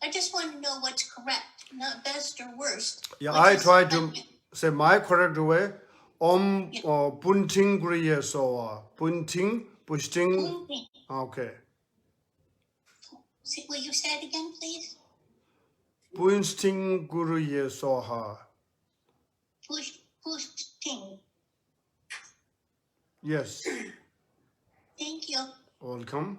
I just want to know what's correct, not best or worst. Yeah, What's I the try to second? say my correct way. Punting griye so punting pushting. Punting. Okay. Will you say it again, please? Punting griye so ha. Pushting. Yes. Thank you. Welcome.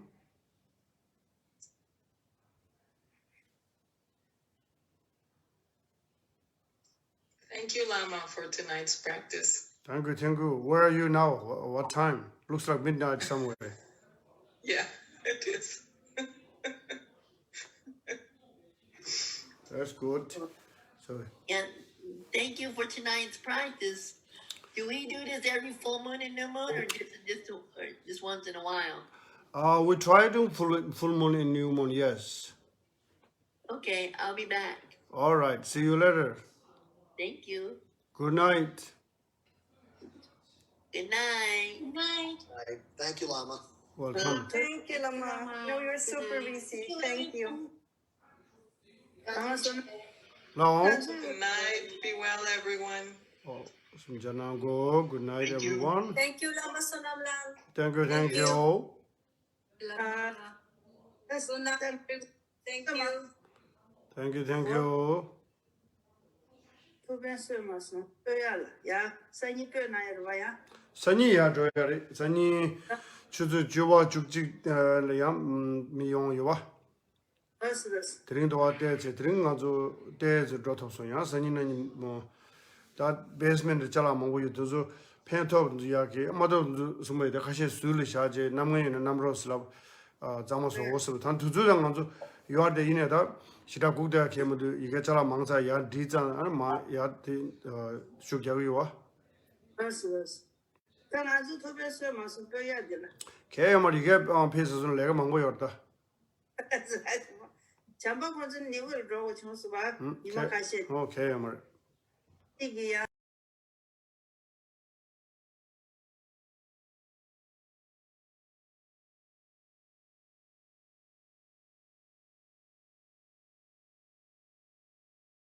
Thank you, Lama, for tonight's practice. Thank you, thank you. Where are you now? What time? Looks like midnight somewhere. Yeah, it is. That's good. So And thank you for tonight's practice. Do we do this every full moon and new moon, or just once in a while? we try to full moon and new moon. Yes. Okay, I'll be back. All right. See you later. Thank you. Good night. Good night. Good night. Right. Thank you, Lama. Welcome. Thank you, Lama. No, you're super busy. Thank you. Lama Sonam. Now. Good night. Be well, everyone. Oh, go. Good night, everyone. Thank you, Lama Sonam lang. Thank you, thank you. Sonam. Thank you. Thank you, thank you. Sani ya joyari. Sani chuzu juba chukjik liyam miyong yuwa. Tring doa teze, tring nga zo teze drotop so ya. Sani nani mo da basement chala mongo yu dozo pen top nzu ya ki amado sumay da kashe suli shaje namgayi na namro slab zama so osu. Tan tuzu dang nga zo yuwa de ine da shira gugda kemudu 이게 chala mangsa ya di zang ana ma ya di shukyagu yuwa. Kaya mar 이게 pesa sun lega mango yorda. 잠바 먼저 니를 들어오고 청수 봐. 이만 가시. Okay, mar. 이게야.